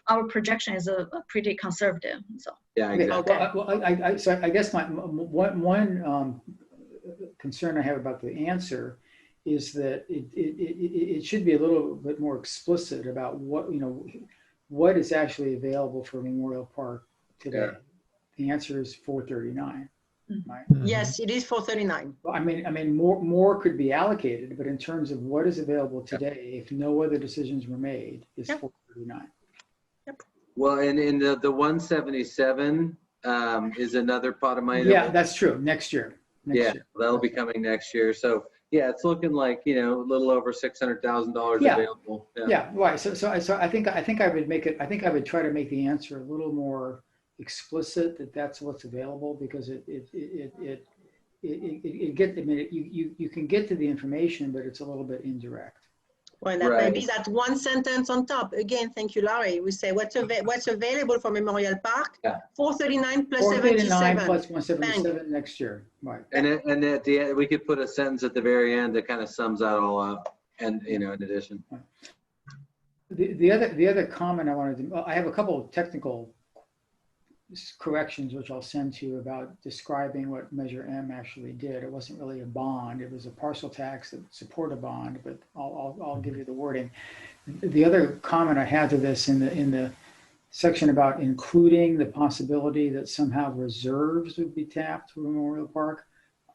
our projection is pretty conservative, so. Yeah, Okay, exactly. so I guess my one concern I have about the answer is that it should be a little bit more explicit about what is actually available for Memorial Park today. Yeah. The answer is 439. Right? Yes, it is 439. Well, I mean, more could be allocated, but in terms of what is available today, if no other decisions were made, is Yep. 439. Well, and in the 177 is another pot of money. Yeah, that's true. Next year. Yeah, that'll be coming next year. So yeah, it's looking like, a little over $600,000 Yeah. available. Yeah, right. So I think I would make it. I think I would try to make the answer a little more explicit that that's what's available, because you can get to the information, but it's a little bit indirect. Well, that Right. may be that one sentence on top. Again, thank you, Larry. We say what's available for Memorial Park? Yeah. 439 439 plus plus 77. 177 next year. Right. And at the end, we could put a sentence at the very end that kind of sums that all up. And, in addition. The other comment I wanted to, I have a couple of technical corrections, which I'll send to you, about describing what Measure M actually did. It wasn't really a bond. It was a partial tax that support a bond, but I'll give you the wording. The other comment I had to this in the section about including the possibility that somehow reserves would be tapped for Memorial Park,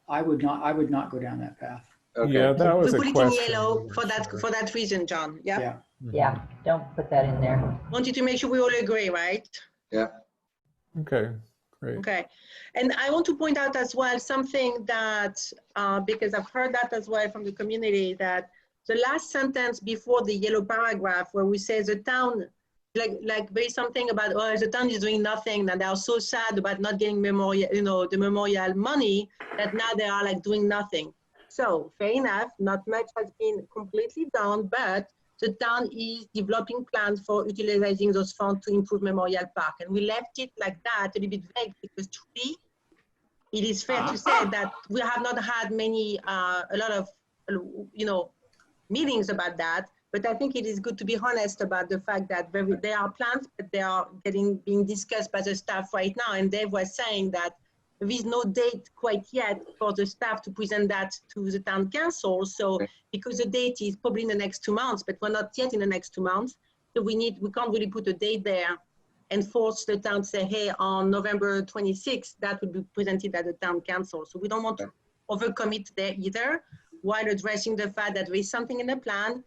I would not go down that path. Okay. Yeah, that was We a put it in question. yellow for that reason, John. Yeah. Yeah. Yeah, don't put that in there. Wanted to make sure we all agree, right? Yeah. Okay, great. Okay. And I want to point out as well something that, because I've heard that as well from the community, that the last sentence before the yellow paragraph where we say the town, like there is something about, oh, the town is doing nothing, and they are so sad about not getting memorial, the memorial money, that now they are like doing nothing. So fair enough, not much has been completely done, but the town is developing plans for utilizing those funds to improve Memorial Park. And we left it like that, a little bit vague, because truly, it is fair to say that we have not had a lot of, meetings about that. But I think it is good to be honest about the fact that there are plans, but they are being discussed by the staff right now. And Dave was saying that there is no date quite yet for the staff to present that to the town council. So because the date is probably in the next 2 months, but we're not yet in the next 2 months. So we can't really put a date there and force the town to say, hey, on November 26th, that would be presented at the town council. So we don't want to overcommit there either, while addressing the fact that there is something in the plan.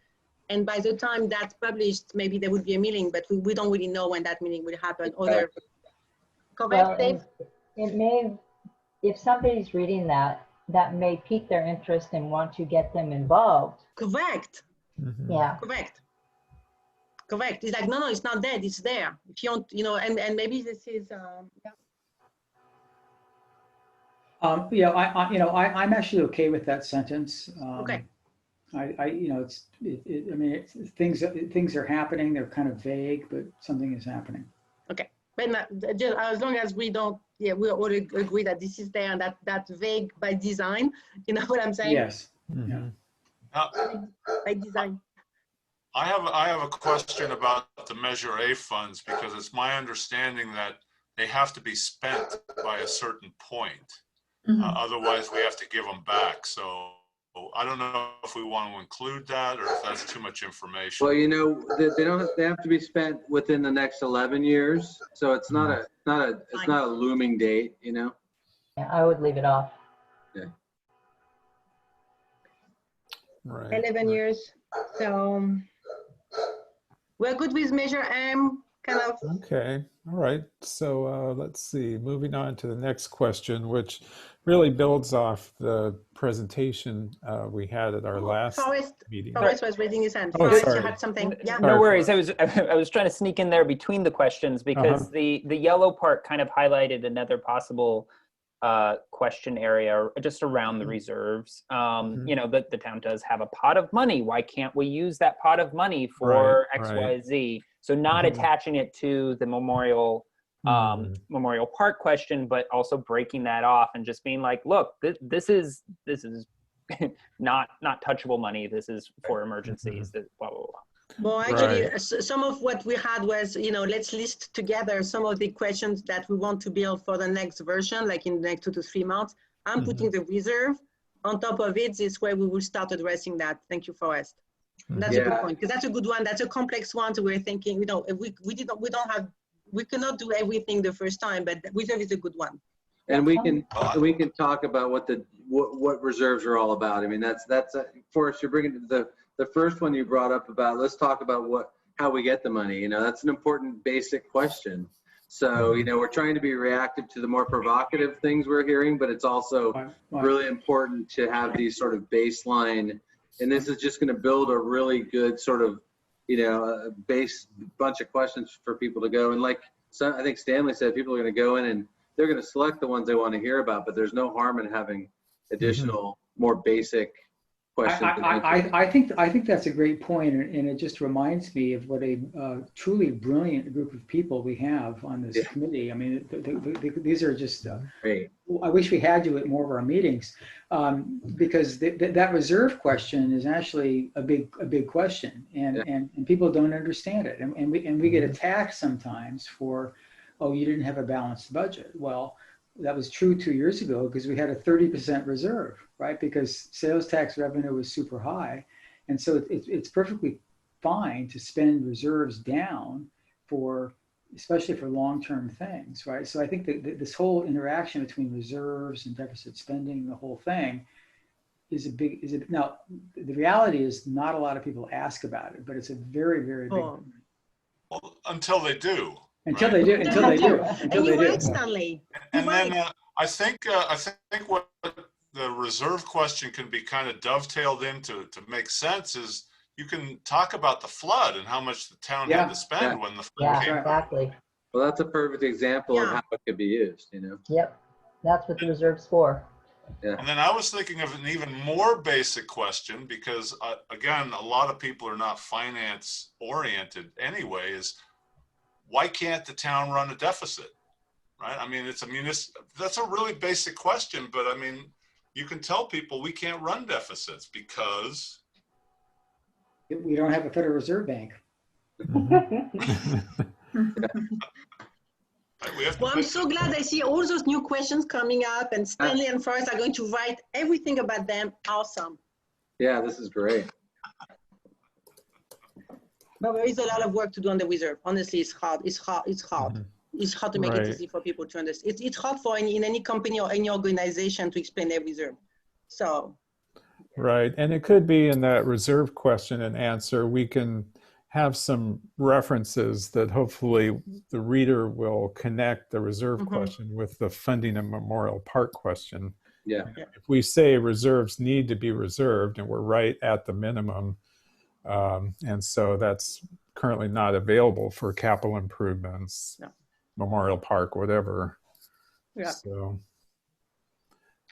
And by the time that's published, maybe there would be a meeting, but we don't really know when that meeting will happen. Correct, Dave? It may, if somebody's reading that, that may pique their interest and want to get them involved. Correct. Mhm. Yeah. Correct. It's like, no, it's not dead, it's there. If you want, and maybe this is, I'm actually okay with that sentence. Okay. Things are happening. They're kind of vague, but something is happening. okay. But just as long as we don't, we all agree that this is there and that's vague by design. You know what I'm saying? Yes. Mhm. By design. I have a question about the Measure A funds, because it's my understanding that they have to be spent by a certain point. Otherwise, we have to give them back. So I don't know if we want to include that or if that's too much information. Well, they have to be spent within the next 11 years. So it's not a looming date, Yeah, I would leave it off. Right. 11 years. So we're good with Measure M, kind of. Okay, all right. So let's see, moving on to the next question, which really builds off the presentation we had at our last meeting. Forrest was raising his hand. Oh, Forrest, you sorry. had something. Yeah. Sorry, No worries. Forrest. I was trying to sneak in there between the questions because the yellow part kind of highlighted another possible question area just around the reserves. The town does have a pot of money. Why can't we use that pot of money for X, Y, Z? So not attaching it to the Memorial Park question, but also breaking that off and just being like, look, this is not touchable money. This is for emergencies. Blah blah blah. Well, actually, some of what we had was, let's list together some of the questions that we want to build for the next version, like in the next 2 to 3 months. I'm putting the reserve on top of it. This way we will start addressing that. Thank you, Forrest. That's a good point, because that's a good one. That's a complex one. So we're thinking, we cannot do everything the first time, but reserve is a good one. And we can talk about what reserves are all about. I mean, that's Forrest, you're bringing the first one you brought up about, let's talk about how we get the money. That's an important basic question. So, we're trying to be reactive to the more provocative things we're hearing, but it's also really important to have these sort of baseline, and this is just going to build a really good sort of, a base bunch of questions for people to go. And I think Stanley said, people are going to go in and they're going to select the ones they want to hear about, but there's no harm in having additional, more basic questions. I think that's a great point, and it just reminds me of what a truly brilliant group of people we have on this committee. I mean, these are just great. I wish we had you at more of our meetings, because that reserve question is actually a big question, and people don't understand it, and we get attacked sometimes for oh, you didn't have a balanced budget. Well, that was true 2 years ago because we had a 30% reserve, right? Because sales tax revenue was super high. And so it's perfectly fine to spend reserves down for, especially for long-term things, right? So I think that this whole interaction between reserves and deficit spending, the whole thing, now the reality is not a lot of people ask about it, but it's a very, very big. Oh. Well, until they do. Until right? they do, until they do, And until they you're right, do. Stanley. And You're then right. I think what the reserve question can be kind of dovetailed into to make sense is you can talk about the flood and how much the town Yeah. had to spend when the flood Yeah, came. exactly. Well, that's a perfect example of Yeah. how it could be used, you know? Yep. That's what the reserve's for. And then I was thinking of an even more basic question because, again, a lot of people are not finance oriented anyway, is why can't the town run a deficit, right? I mean, that's a really basic question, but I mean, you can tell people we can't run deficits because. We don't have a Federal Reserve Bank. We have to Well, I'm so glad I see all those new questions coming up, and Stanley and Forrest are going to write everything about them. Awesome. Yeah, this is great. But there is a lot of work to do on the reserve. Honestly, it's hard. It's hard. It's hard. Mhm. It's hard to make it Right. easy for people to understand. It's hard for in any company or any organization to explain their reserve. So Right. And it could be in that reserve question and answer, we can have some references that hopefully the reader will connect the reserve Mhm. question with the funding a memorial park question. Yeah. If we say reserves need to be reserved and we're right at the minimum, and so that's currently not available for capital improvements, Yeah. memorial park, whatever. Yeah. So,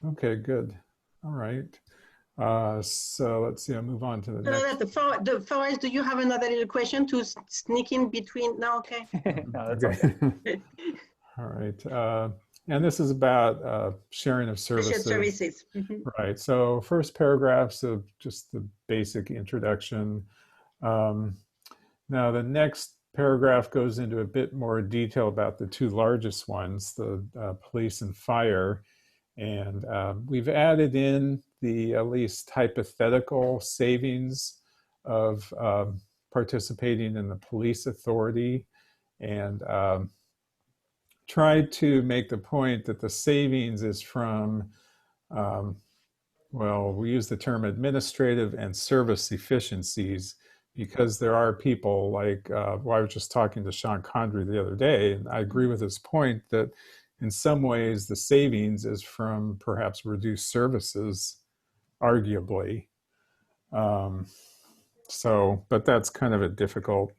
okay, good. All right. So let's see, I'll move on to the next. Forrest, do you have another little question to sneak in between? No, okay. No, that's all Okay. All right. And this is about sharing of Shared services. services. Mhm. Right. So first paragraphs of just the basic introduction. Now the next paragraph goes into a bit more detail about the two largest ones, the police and fire. And we've added in the at least hypothetical savings of participating in the police authority, and tried to make the point that the savings is from, well, we use the term administrative and service efficiencies, because there are people like, well, I was just talking to Sean Condry the other day, and I agree with his point that in some ways the savings is from perhaps reduced services, arguably. But that's kind of a difficult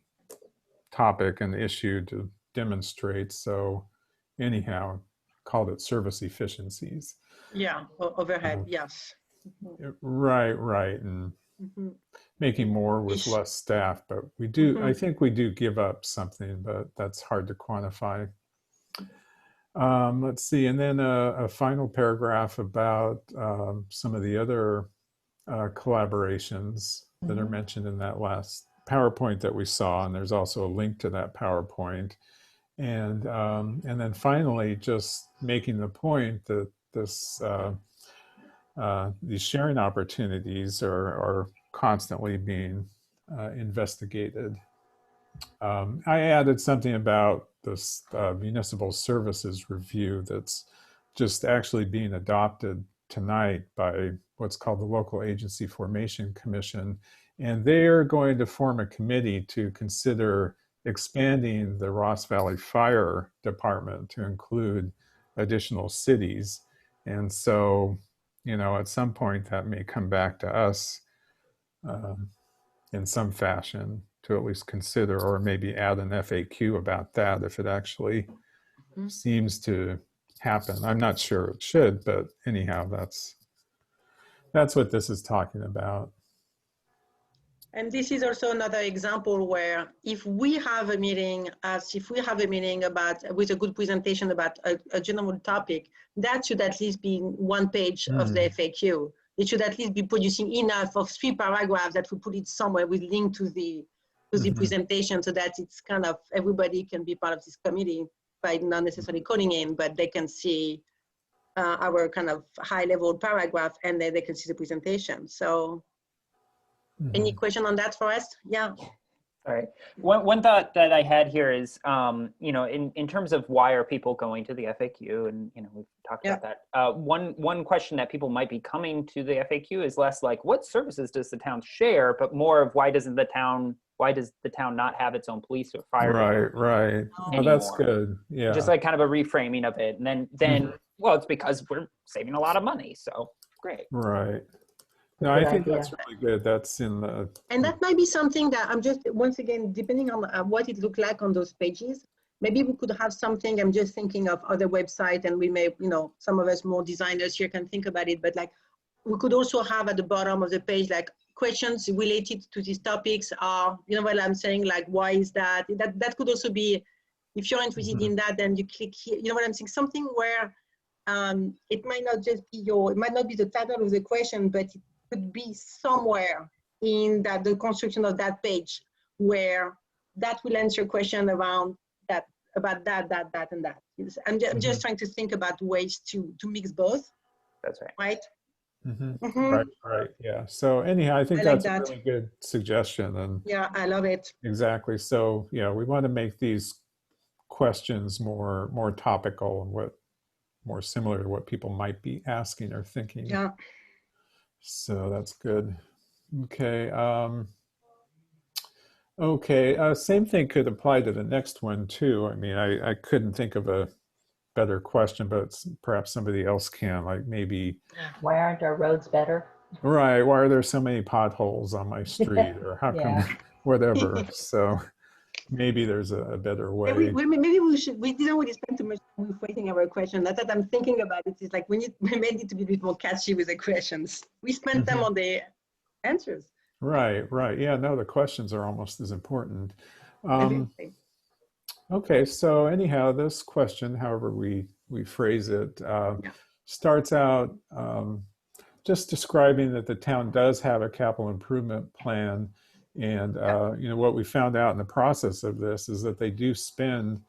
topic and issue to demonstrate. So anyhow, called it service efficiencies. Yeah, overhead, yes. Right. And Mhm. making more with less staff, but we do, Mhm. I think we do give up something, but that's hard to quantify. Let's see, and then a final paragraph about some of the other collaborations that are mentioned in that last PowerPoint that we saw, and there's also a link to that PowerPoint. And then finally, just making the point that these sharing opportunities are constantly being investigated. I added something about this municipal services review that's just actually being adopted tonight by what's called the Local Agency Formation Commission. And they're going to form a committee to consider expanding the Ross Valley Fire Department to include additional cities. And so, at some point that may come back to us in some fashion to at least consider, or maybe add an FAQ about that if it actually seems to happen. I'm not sure it should, but anyhow, that's what this is talking about. And this is also another example where if we have a meeting, about with a good presentation about a general topic, that should at least be one page of the FAQ. It should at least be producing enough of 3 paragraphs that we put it somewhere with link to the presentation, so that it's kind of everybody can be part of this committee. by not necessarily coding in, but they can see our kind of high level paragraph, and then they can see the presentation. So any question on that for us? Yeah. All right. One thought that I had here is, you know, in terms of why are people going to the FAQ, and you know, we've talked about that. One question that people might be coming to the FAQ is less like what services does the town share, but more of why does the town not have its own police or fire? Right. Oh, that's good. Yeah. Just like kind of a reframing of it, and then well, it's because we're saving a lot of money, so great. Right. No, I think that's really good. That's in the. And that might be something that I'm just, once again, depending on what it looked like on those pages, maybe we could have something, I'm just thinking of other websites, and we may, you know, some of us more designers here can think about it, but like we could also have at the bottom of the page, like questions related to these topics are, you know what I'm saying, like why is that? That could also be, if you're interested in that, then you click here, you know what I'm saying, something where it might not just be it might not be the title of the question, but it could be somewhere in that the construction of that page where that will answer a question around that, about that, and that. I'm just trying to think about ways to mix both. That's right. Right? Right. Yeah. So anyhow, I think that's a really good suggestion. And yeah, I love it. Exactly. So yeah, we want to make these questions more topical and more similar to what people might be asking or thinking. Yeah. So that's good. Okay. Okay. Same thing could apply to the next one too. I mean, I couldn't think of a better question, but perhaps somebody else can. Like maybe. Why aren't our roads better? Right. Why are there so many potholes on my street, or how come whatever? So maybe there's a better way. Maybe we didn't really spend too much time rephrasing our question. That's what I'm thinking about. It's like we may need to be a bit more catchy with the questions. We spent them on the answers. Right. Yeah, no, the questions are almost as important. Okay, so anyhow, this question, however we phrase it, starts out just describing that the town does have a capital improvement plan. And you know, what we found out in the process of this is that they do spend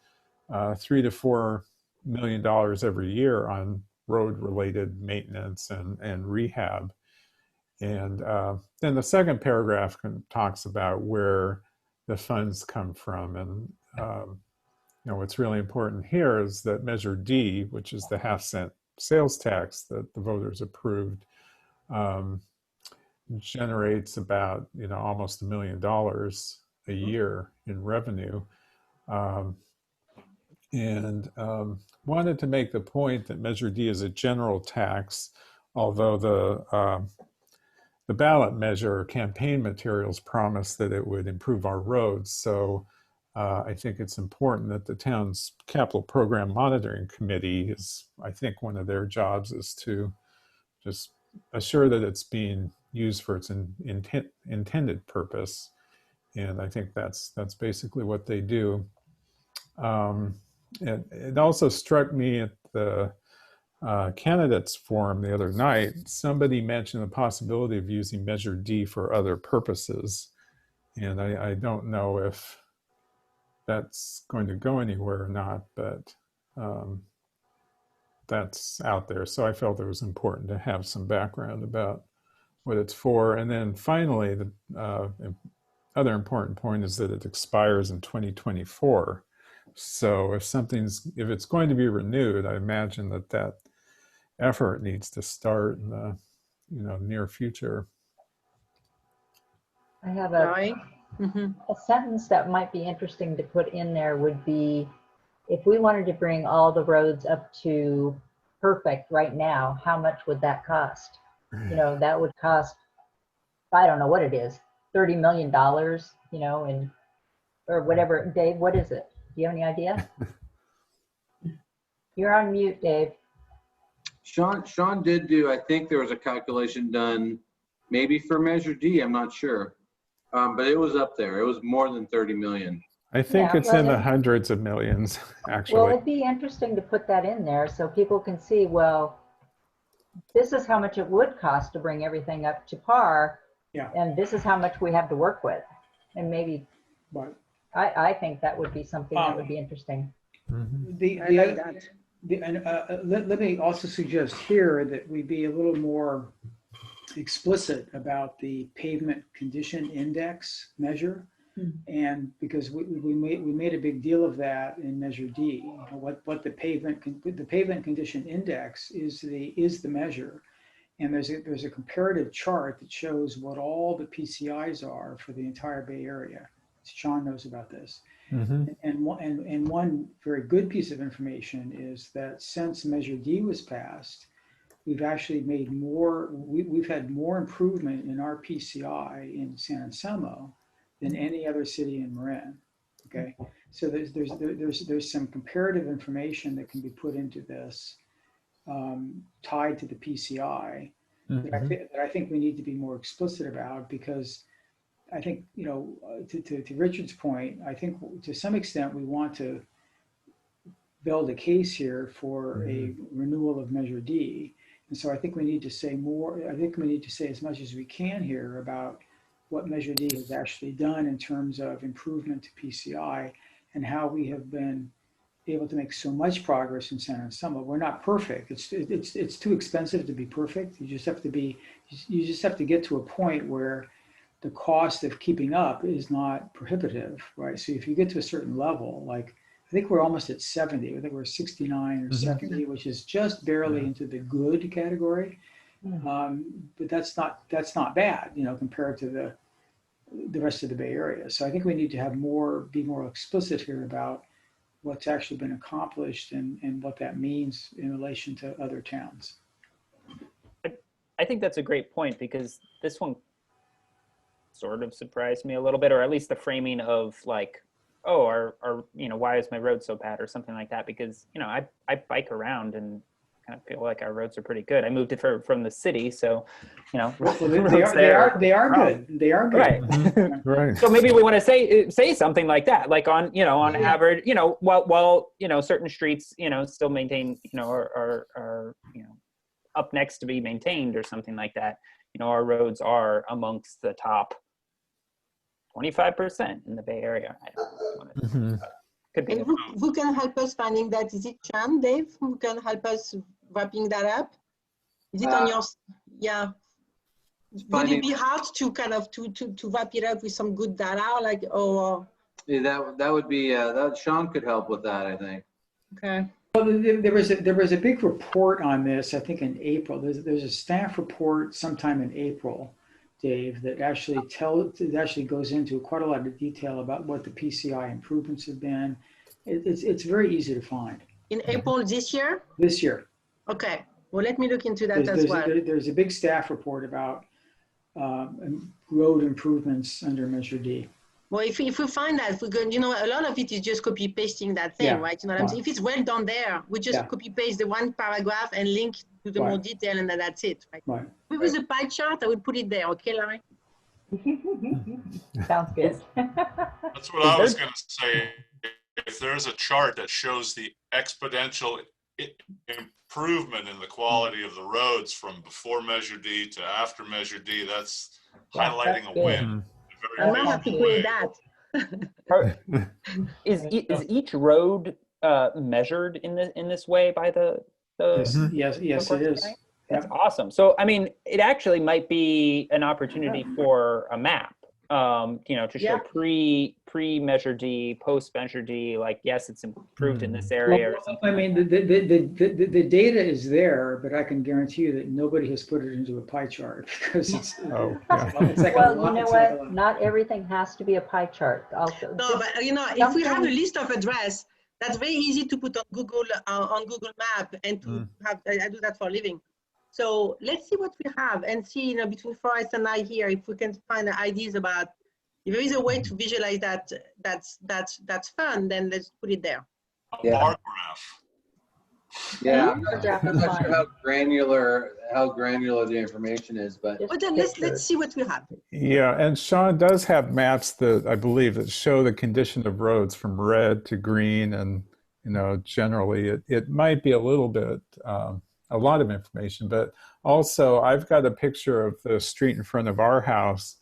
$3 to $4 million every year on road-related maintenance and rehab. And then the second paragraph talks about where the funds come from. And you know, what's really important here is that Measure D, which is the half-cent sales tax that the voters approved, generates about, you know, almost $1 million a year in revenue, and wanted to make the point that Measure D is a general tax, although the ballot measure campaign materials promised that it would improve our roads. So I think it's important that the town's capital program monitoring committee is, I think one of their jobs is to just assure that it's being used for its intended purpose. And I think that's basically what they do. It also struck me at the candidates forum the other night, somebody mentioned the possibility of using Measure D for other purposes. And I don't know if that's going to go anywhere or not, but that's out there. So I felt it was important to have some background about what it's for. And then finally, the other important point is that it expires in 2024. So if it's going to be renewed, I imagine that effort needs to start in the near future. I have a sentence that might be interesting to put in there would be, if we wanted to bring all the roads up to perfect right now, how much would that cost? You know, that would cost, I don't know what it is, $30 million, you know, or whatever. Dave, what is it? Do you have any idea? You're on mute, Dave. Sean did do, I think there was a calculation done maybe for Measure D, I'm not sure. But it was up there. It was more than 30 million. I think it's in the hundreds of millions, actually. Well, it'd be interesting to put that in there so people can see, well, this is how much it would cost to bring everything up to par. Yeah. And this is how much we have to work with. And maybe, Right. I think that would be something that would be interesting. The, I the, like other- that. let me also suggest here that we be a little more explicit about the pavement condition index measure. And because we made a big deal of that in Measure D, you know, what the pavement condition index is the measure. And there's a comparative chart that shows what all the PCIs are for the entire Bay Area. Sean knows about this. And one very good piece of information is that since Measure D was passed, we've actually made more, we've had more improvement in our PCI in San Anselmo than any other city in Marin. Okay, so there's some comparative information that can be put into this tied to the PCI that I think we need to be more explicit about, because I think, you know, to Richard's point, I think to some extent we want to build a case here for a renewal of Measure D. And so I think we need to say more, I think we need to say as much as we can here about what Measure D has actually done in terms of improvement to PCI and how we have been able to make so much progress in San Anselmo. We're not perfect. It's too expensive to be perfect. You just have to get to a point where the cost of keeping up is not prohibitive, right? So if you get to a certain level, like I think we're almost at 70, I think we're 69 or 70, which is just barely into the good category. But that's not bad, you know, compared to the rest of the Bay Area. So I think we need to be more explicit here about what's actually been accomplished and what that means in relation to other towns. I think that's a great point, because this one sort of surprised me a little bit, or at least the framing of like, oh, our you know, why is my road so bad or something like that? Because, you know, I bike around and kind of feel like our roads are pretty good. I moved it from the city, so, you know, Well, they are good. They are good. Right. Right. So maybe we want to say something like that, like on, you know, on average, you know, while you know, certain streets, you know, still maintain, you know, are you know, up next to be maintained or something like that. You know, our roads are amongst the top 25% in the Bay Area. I don't know. Could be. And who can help us finding that? Is it Chan, Dave, who can help us wrapping that up? Is it on your, yeah. Would it be hard to kind of to wrap it up with some good data, like, or? Yeah, that would be, Sean could help with that, I think. Okay. Well, there was a big report on this, I think in April. There's a staff report sometime in April, Dave, that actually goes into quite a lot of detail about what the PCI improvements have been. It's very easy to find. In April this year? This year. Okay. Well, let me look into that as well. There's a big staff report about road improvements under Measure D. Well, if we find that, we're going, you know, a lot of it is just copy pasting that thing, right? You know what I'm saying? If it's well done there, we just copy paste the one paragraph and link to the more detail, and then that's it, right? Right. With the pie chart, I would put it there, okay, Larry? Sounds good. That's what I was going to say. If there's a chart that shows the exponential improvement in the quality of the roads from before Measure D to after Measure D, that's highlighting a win. I'm not happy with that. Is each road measured in this way by the Yes, it is. That's awesome. So, I mean, it actually might be an opportunity for a map, you know, to show pre-Measure D, post-Measure D, like, yes, it's improved in this area. Well, I mean, the data is there, but I can guarantee you that nobody has put it into a pie chart because it's, it's like well, you know what? Not everything has to be a pie chart. Also, no, but you know, if we have a list of address, that's very easy to put on Google Map and to have. I do that for a living. So let's see what we have and see, you know, between Forrest and I here, if we can find ideas about, if there is a way to visualize that, that's fun, then let's put it there. A bar graph. Yeah, I'm not sure how granular the information is, but. But then let's see what we have. Yeah, and Sean does have maps that I believe that show the condition of roads from red to green, and you know, generally it might be a little bit a lot of information, but also I've got a picture of the street in front of our house,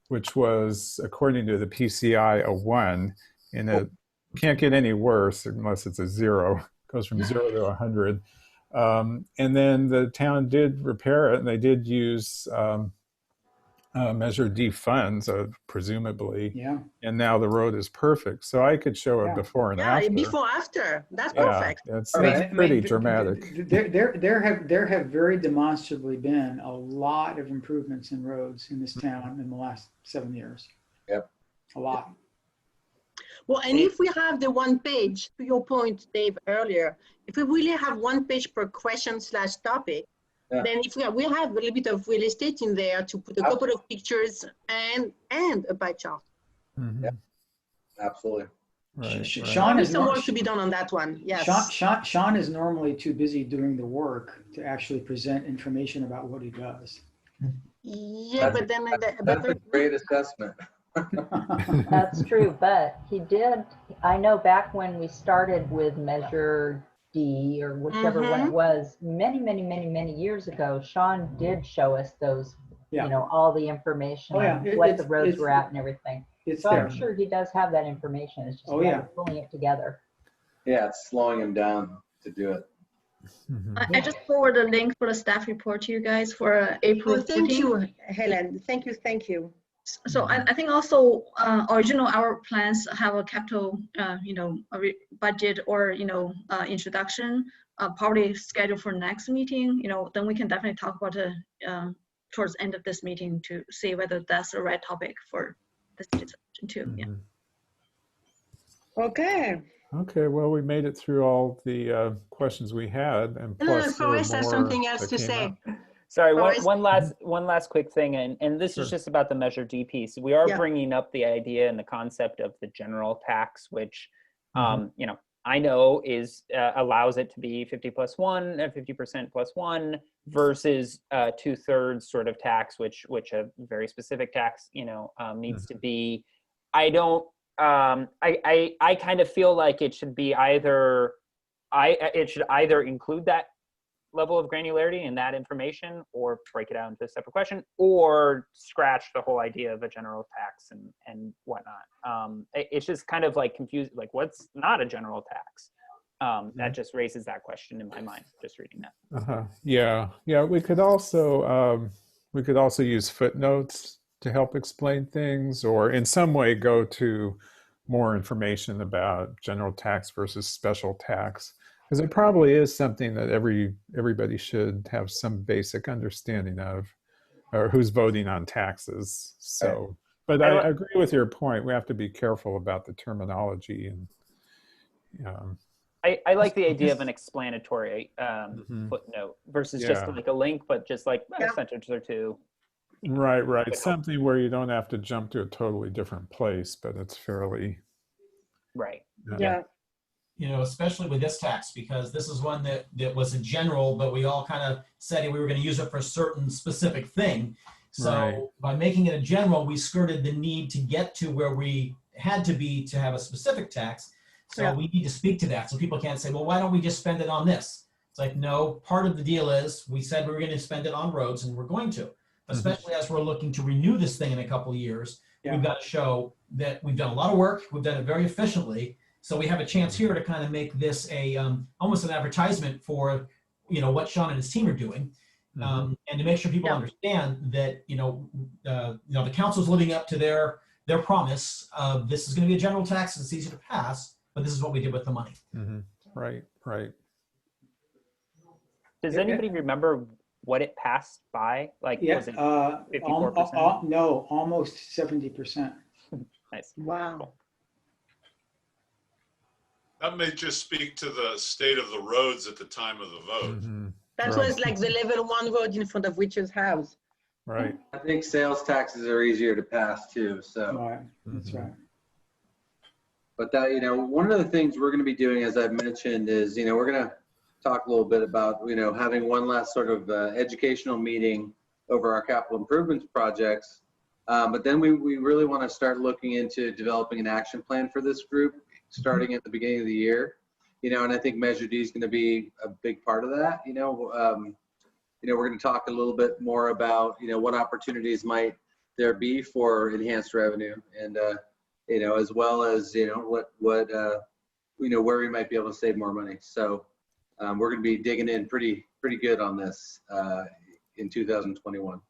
which was, according to the PCI, a 1, and can't get any worse unless it's a 0. It goes from 0 to 100. And then the town did repair it, and they did use Measure D funds, presumably. Yeah. And now the road is perfect. So I could show a Yeah. before and Yeah, after. before after. That's Yeah, perfect. it's All right. I mean, pretty dramatic. There have very demonstrably been a lot of improvements in roads in this town in the last 7 years. Yep. A lot. Well, and if we have the one page, to your point, Dave, earlier, if we really have one page per question/topic, Yeah. then if we have a little bit of real estate in there to put a couple of pictures and a pie chart. Mhm. Yep. Absolutely. Right, right. Sean There's is some nor- work to be done on that one. Yes. Sean is normally too busy doing the work to actually present information about what he does. Yeah, but then That's a great assessment. That's true, but he did, I know back when we started with Measure D or whichever one it was, many years ago, Sean did show us those, Yeah. you know, all the information, Oh, yeah. on It- what the it's- roads it's- were at and everything. It's So there. I'm sure he does have that information. It's just Oh, yeah. pulling it together. Yeah, it's slowing him down to do it. Mhm. I just forward a link for the staff report to you guys for April Well, thank 14th. you, Helen. Thank you. So I think also original our plans have a capital, budget or, introduction, probably scheduled for next meeting, then we can definitely talk about it towards the end of this meeting to see whether that's the right topic for this discussion too. Yeah. Mhm. Okay. Okay, well, we made it through all the questions we had, and plus there were Forrest has more something else that to came say. up. Sorry, Forrest? one last quick thing, and this Sure. is just about the Measure D piece. We are Yeah. bringing up the idea and the concept of the general tax, which, Mhm. I know is allows it to be 50 plus 1, 50% plus 1 versus 2/3 sort of tax, which a very specific tax, needs to be. I don't. I kind of feel like it should be either. It should either include that level of granularity in that information, or break it out into a separate question, or scratch the whole idea of a general tax and whatnot. It's just kind of like confused, like what's not a general tax? That just raises that question in my mind, just reading that. Uh-huh. Yeah, we could also use footnotes to help explain things, or in some way go to more information about general tax versus special tax, because it probably is something that everybody should have some basic understanding of, or who's voting on taxes. So, but I agree with your point. We have to be careful about the terminology, and I like the idea of an explanatory Mhm. footnote versus just Yeah. like a link, but just like a Yeah. sentence or two. right, something where you don't have to jump to a totally different place, but it's fairly. Right. Yeah. Especially with this tax, because this is one that was a general, but we all kind of said we were going to use it for a certain specific thing. So Right. by making it a general, we skirted the need to get to where we had to be to have a specific tax. So Yeah. we need to speak to that. So people can't say, well, why don't we just spend it on this? It's like, no, part of the deal is we said we were going to spend it on roads, and we're going to, especially as we're looking to renew this thing in a couple of years. Yeah. We've got to show that we've done a lot of work. We've done it very efficiently. So we have a chance here to kind of make this a almost an advertisement for, what Sean and his team are doing. And to make sure people Yeah. understand that, the council's living up to their promise of this is going to be a general tax. It's easy to pass, but this is what we did with the money. Mhm. Right. Does Yeah. anybody remember what it passed by? Like, Yeah, was it 54%? no, almost 70%. Nice. Wow. That may just speak to the state of the roads at the time of the vote. Mhm. That Right. was like the level 1 road in front of Witch's house. Right. I think sales taxes are easier to pass too, so. Right, that's Mhm. right. But that, one of the things we're going to be doing, as I've mentioned, is, we're going to talk a little bit about, having one last sort of educational meeting over our capital improvements projects. But then we really want to start looking into developing an action plan for this group, starting at the beginning of the year. And I think Measure D is going to be a big part of that. We're going to talk a little bit more about, what opportunities might there be for enhanced revenue. And, as well as, what where we might be able to save more money. So we're going to be digging in pretty good on this in 2021.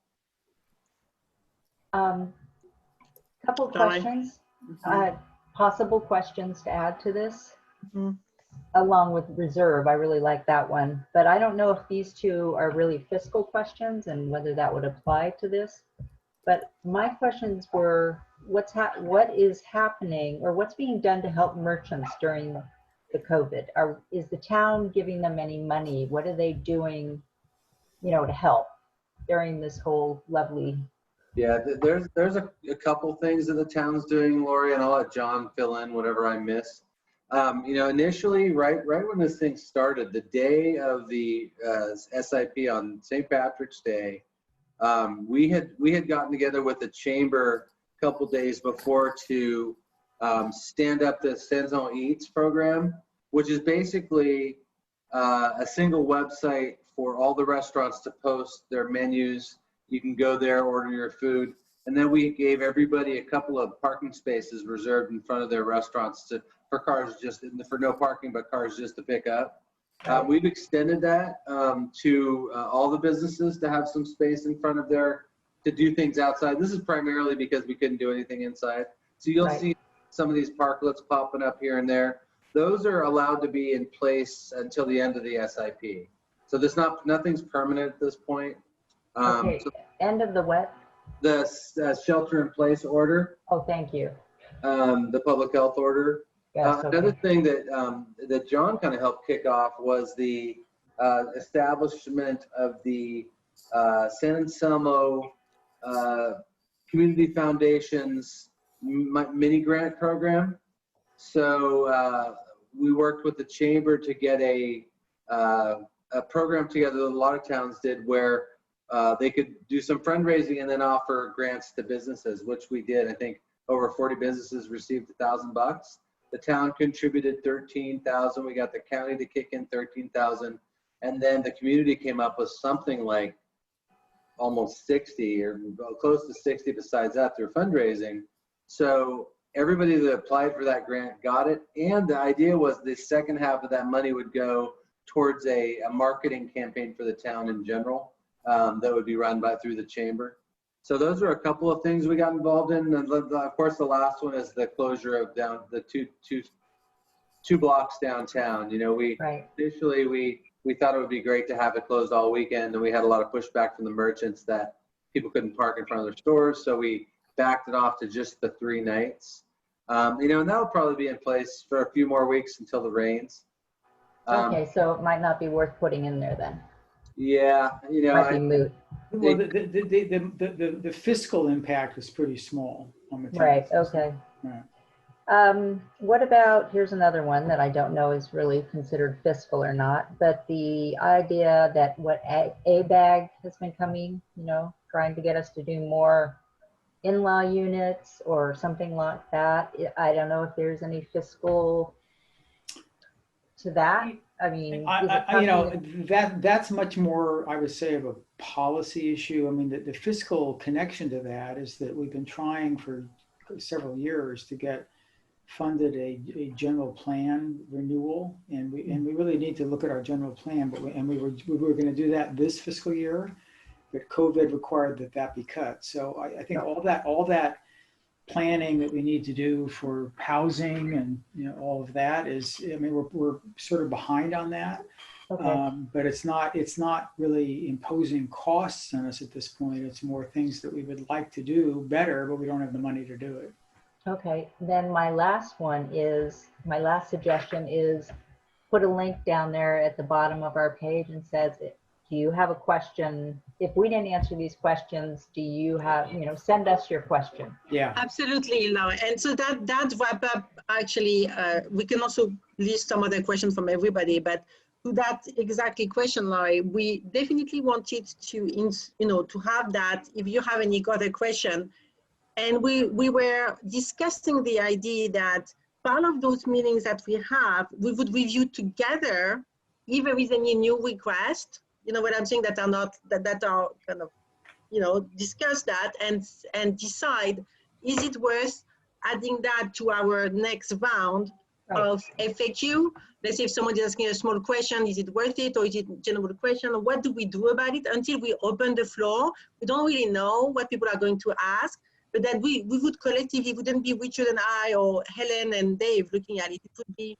Couple of Caroline? questions, possible questions to add to this, Mhm. along with reserve. I really like that one, but I don't know if these two are really fiscal questions and whether that would apply to this. But my questions were, what is happening or what's being done to help merchants during the COVID? Is the town giving them any money? What are they doing, to help during this whole lovely? Yeah, there's a couple things that the town's doing, Lori, and I'll let John fill in whatever I miss. Initially, right when this thing started, the day of the SIP on St. Patrick's Day, we had gotten together with the chamber a couple days before to stand up the Saison Eats program, which is basically a single website for all the restaurants to post their menus. You can go there, order your food, and then we gave everybody a couple of parking spaces reserved in front of their restaurants for cars for no parking, but cars just to pick up. We've extended that to all the businesses to have some space in front of to do things outside. This is primarily because we couldn't do anything inside. So you'll see some of these parklets popping up here and there. Those are allowed to be in place until the end of the SIP. So nothing's permanent at this point. Okay, so end of the what? the shelter in place order, Oh, thank you. the public health order. Yes, Another okay. thing that John kind of helped kick off was the establishment of the San Anselmo Community Foundation's mini grant program. So we worked with the chamber to get a program together that a lot of towns did, where they could do some fundraising and then offer grants to businesses, which we did. I think over 40 businesses received $1,000. The town contributed 13,000. We got the county to kick in 13,000, and then the community came up with something like almost 60 or close to 60 besides that through fundraising. So everybody that applied for that grant got it, and the idea was the second half of that money would go towards a marketing campaign for the town in general that would be run through the chamber. So those are a couple of things we got involved in. And of course, the last one is the closure of the two blocks downtown. Initially we thought it would be great to have it closed all weekend, and we had a lot of pushback from the merchants that people couldn't park in front of their stores. So we backed it off to just the 3 nights. And that'll probably be in place for a few more weeks until the rains. Okay, so it might not be worth putting in there then. Yeah, Might be moot. Well, the fiscal impact is pretty small on the town. Right, okay. Right. What about, here's another one that I don't know is really considered fiscal or not, but the idea that ABAG has been coming, trying to get us to do more in-law units or something like that. I don't know if there's any fiscal to that. I mean, that's much more, I would say, of a policy issue. I mean, the fiscal connection to that is that we've been trying for several years to get funded a general plan renewal, and we really need to look at our general plan. But we were going to do that this fiscal year, but COVID required that be cut. So I think all that planning that we need to do for housing and all of that is, I mean, we're sort of behind on that. Okay. But it's not really imposing costs on us at this point. It's more things that we would like to do better, but we don't have the money to do it. Okay, then my last suggestion is put a link down there at the bottom of our page and says, do you have a question? If we didn't answer these questions, do you have, send us your question. Yeah. Absolutely, Laura. And so that wrap up, actually, we can also list some other questions from everybody, but to that exactly question, Laura, we definitely wanted to, to have that if you have any other question. And we were discussing the idea that part of those meetings that we have, we would review together if there is any new request, what I'm saying, that are not, that are kind of, discuss that and decide, is it worth adding that to our next round Right. of FAQ. Let's say if someone is asking a small question, is it worth it, or is it a general question? What do we do about it? Until we open the floor, we don't really know what people are going to ask, but that we would collectively, wouldn't be Richard and I or Helen and Dave looking at it. It would be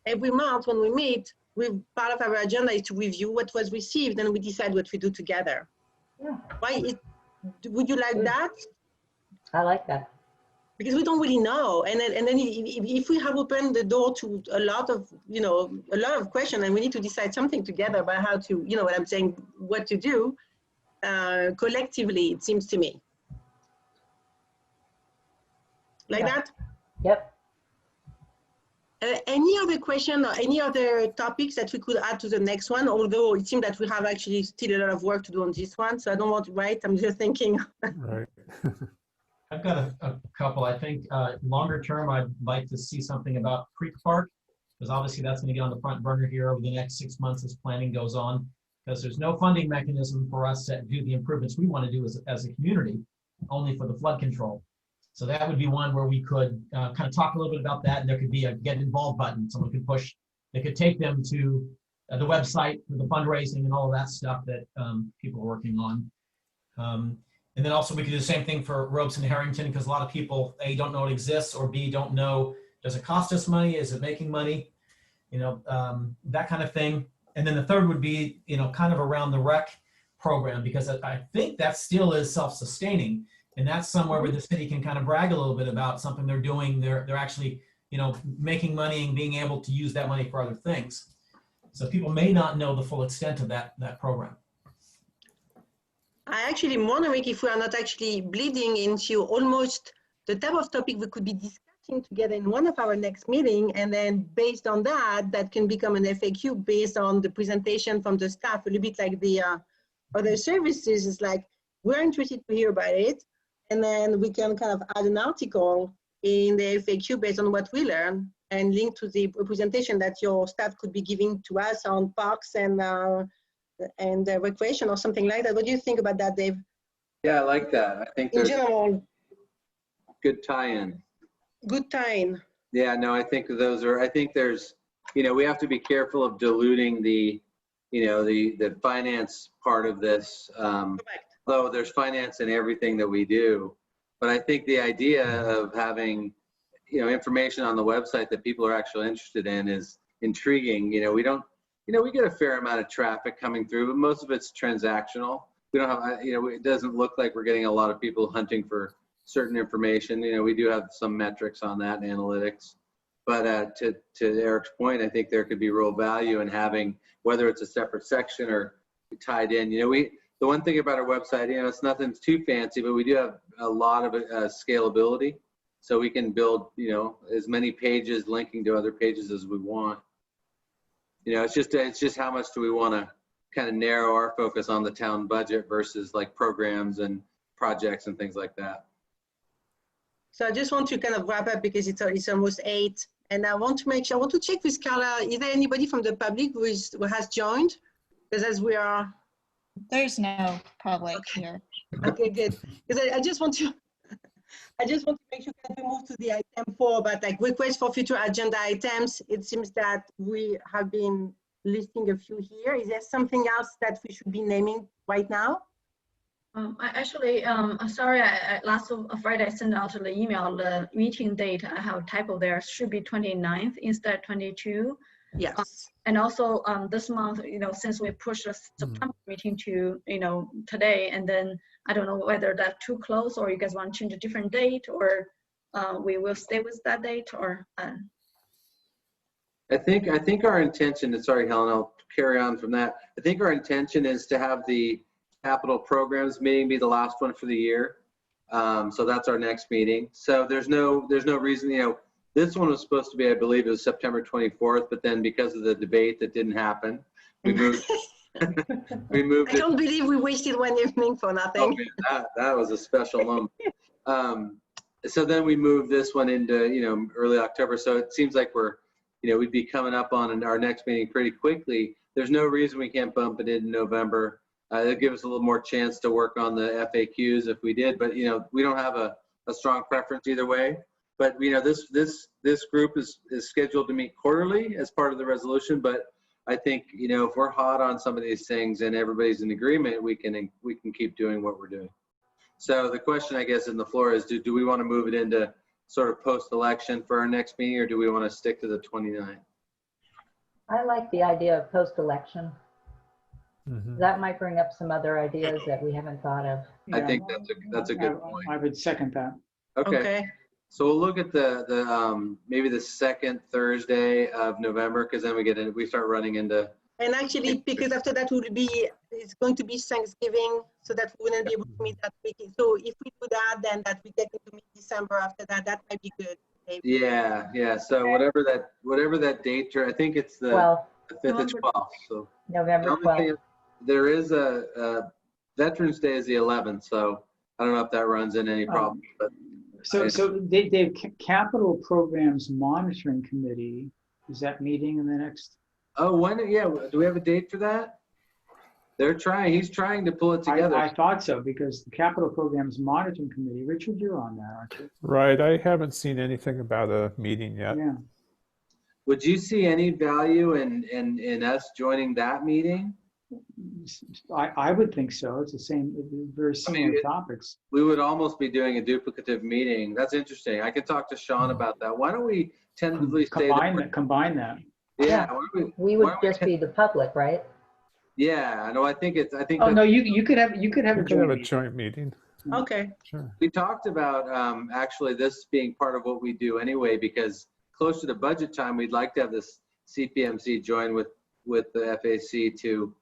every month when we meet, part of our agenda is to review what was received and we decide what we do together. Yeah. Would you like that? I like that. Because we don't really know, and then if we have opened the door to a lot of questions, and we need to decide something together about how to, you know what I'm saying, what to do collectively, it seems to me. Like Yeah. that? Yep. Any other question or any other topics that we could add to the next one? Although it seems that we have actually still a lot of work to do on this one, so I don't want to write. I'm just thinking. Right. I've got a couple. I think longer term, I'd like to see something about Creek Park, because obviously that's going to get on the front burner here over the next 6 months as planning goes on, because there's no funding mechanism for us to do the improvements we want to do as a community, only for the flood control. So that would be one where we could kind of talk a little bit about that, and there could be a get involved button. Someone could push, they could take them to the website for the fundraising and all of that stuff that people are working on. And then also we could do the same thing for Robeson and Harrington, because a lot of people, A, don't know it exists, or B, don't know, does it cost us money? Is it making money? You know, that kind of thing. And then the third would be, you know, kind of around the rec program, because I think that still is self-sustaining. And that's somewhere where the city can kind of brag a little bit about something they're doing. They're actually, you know, making money and being able to use that money for other things. So people may not know the full extent of that program. I actually am wondering if we are not actually bleeding into almost the type of topic we could be discussing together in one of our next meeting, and then based on that, that can become an FAQ based on the presentation from the staff, a little bit like the other services. Is like, we're interested to hear about it, and then we can kind of add an article in the FAQ based on what we learn and link to the presentation that your staff could be giving to us on parks and recreation or something like that. What do you think about that, Dave? Yeah, I like that. I think In there's general, good tie-in. good time. Yeah, no, I think those are, I think there's, you know, we have to be careful of diluting the, you know, the finance part of this. Correct. Though there's finance in everything that we do. But I think the idea of having, you know, information on the website that people are actually interested in is intriguing. You know, we don't, you know, we get a fair amount of traffic coming through, but most of it's transactional. We don't have, you know, it doesn't look like we're getting a lot of people hunting for certain information. You know, we do have some metrics on that and analytics. But to Eric's point, I think there could be real value in having, whether it's a separate section or tied in. You know, the one thing about our website, you know, it's nothing too fancy, but we do have a lot of scalability. So we can build, you know, as many pages linking to other pages as we want. You know, it's just how much do we want to kind of narrow our focus on the town budget versus like programs and projects and things like that. So I just want to kind of wrap up because it's almost 8, and I want to make sure, I want to check with Carla, is there anybody from the public who has joined? Because as we are. There's no public here. Okay, good. Because I just want to make sure that we move to the item 4, but like requests for future agenda items. It seems that we have been listing a few here. Is there something else that we should be naming right now? I actually, sorry, last Friday I sent out the email, the meeting date, I have a typo there, should be 29th instead 22. Yes. And also this month, you know, since we pushed the September meeting to, you know, today, and then I don't know whether that's too close or you guys want to change a different date, or we will stay with that date, or. I think our intention, and sorry, Helen, I'll carry on from that. I think our intention is to have the capital programs meeting be the last one for the year. So that's our next meeting. So there's no reason, you know, this one was supposed to be, I believe it was September 24th, but then because of the debate that didn't happen, we moved. We moved. I don't believe we wasted one evening for nothing. Oh, man, that was a special moment. So then we moved this one into, you know, early October. So it seems like we're, you know, we'd be coming up on our next meeting pretty quickly. There's no reason we can't bump it in November. It'll give us a little more chance to work on the FAQs if we did, but, you know, we don't have a strong preference either way. But this group is scheduled to meet quarterly as part of the resolution. But I think if we're hot on some of these things and everybody's in agreement, we can keep doing what we're doing. So the question, I guess, in the floor is, do we want to move it into sort of post-election for our next meeting, or do we want to stick to the 29th? I like the idea of post-election. Mhm. That might bring up some other ideas that we haven't thought of. I Yeah, think that's a good point. I would second that. Okay. So we'll look at the maybe the second Thursday of November, because then we start running into. And actually, because after that it's going to be Thanksgiving, so that we wouldn't be able to meet that week. So if we do that, then that we get into mid-December after that, that might be good. Maybe. Yeah. So whatever that date, I think it's the 12, 5th and 12th. So November the only thing 12th. there is a Veterans Day is the 11th, so I don't know if that runs in any problems, but So Dave, Capital Programs Monitoring Committee, is that meeting in the next? do we have a date for that? He's trying to pull it together. I thought so, because the Capital Programs Monitoring Committee, Richard, you're on that, aren't you? Right. I haven't seen anything about a meeting yet. Yeah. Would you see any value in us joining that meeting? I would think so. It's the same, very similar topics. We would almost be doing a duplicative meeting. That's interesting. I could talk to Sean about that. Why don't we tentatively say Combine that. Yeah. We would just be the public, right? Yeah. No, I think Oh, no, you could have a We could have a joint meeting. joint meeting. Okay. Sure. we talked about actually this being part of what we do anyway, because closer to budget time, we'd like to have this CPMC join with the FAC to,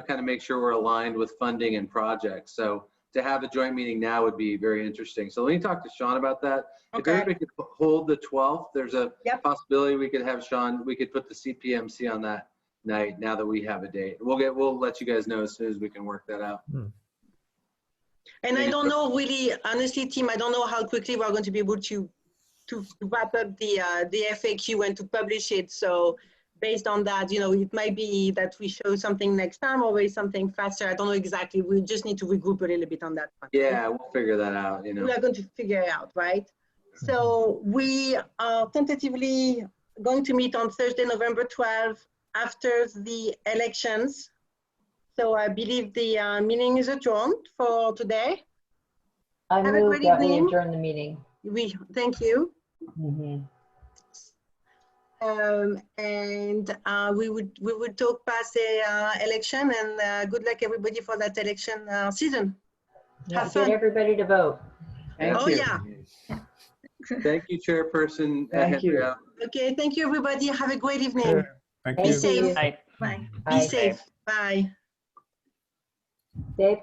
kind of make sure we're aligned with funding and projects. So to have a joint meeting now would be very interesting. So let me talk to Sean about that. If Okay. everybody could hold the 12th, there's a Yep. possibility we could have Sean, we could put the CPMC on that night now that we have a date. We'll let you guys know as soon as we can work that out. And I don't know really, honestly, Tim, I don't know how quickly we're going to be able to wrap up the FAQ and to publish it. So based on that, it might be that we show something next time or maybe something faster. I don't know exactly. We just need to regroup a little bit on that one. Yeah, we'll figure that out, We are going to figure it out, right? So we are tentatively going to meet on Thursday, November 12th after the elections. So I believe the meeting is adjourned for today. I Have a move great that we evening. adjourn the meeting. Thank you. Mhm. And we would talk past the election, and good luck everybody for that election season. Yeah, Have get fun. everybody to vote. Thank Oh, you. yeah. Thank you, Chairperson Thank you. Hendria. Okay, thank you, everybody. Have a great evening. Sure. Thank Thank you. Be safe. Night. Bye. Bye. Be safe. Bye. Dave,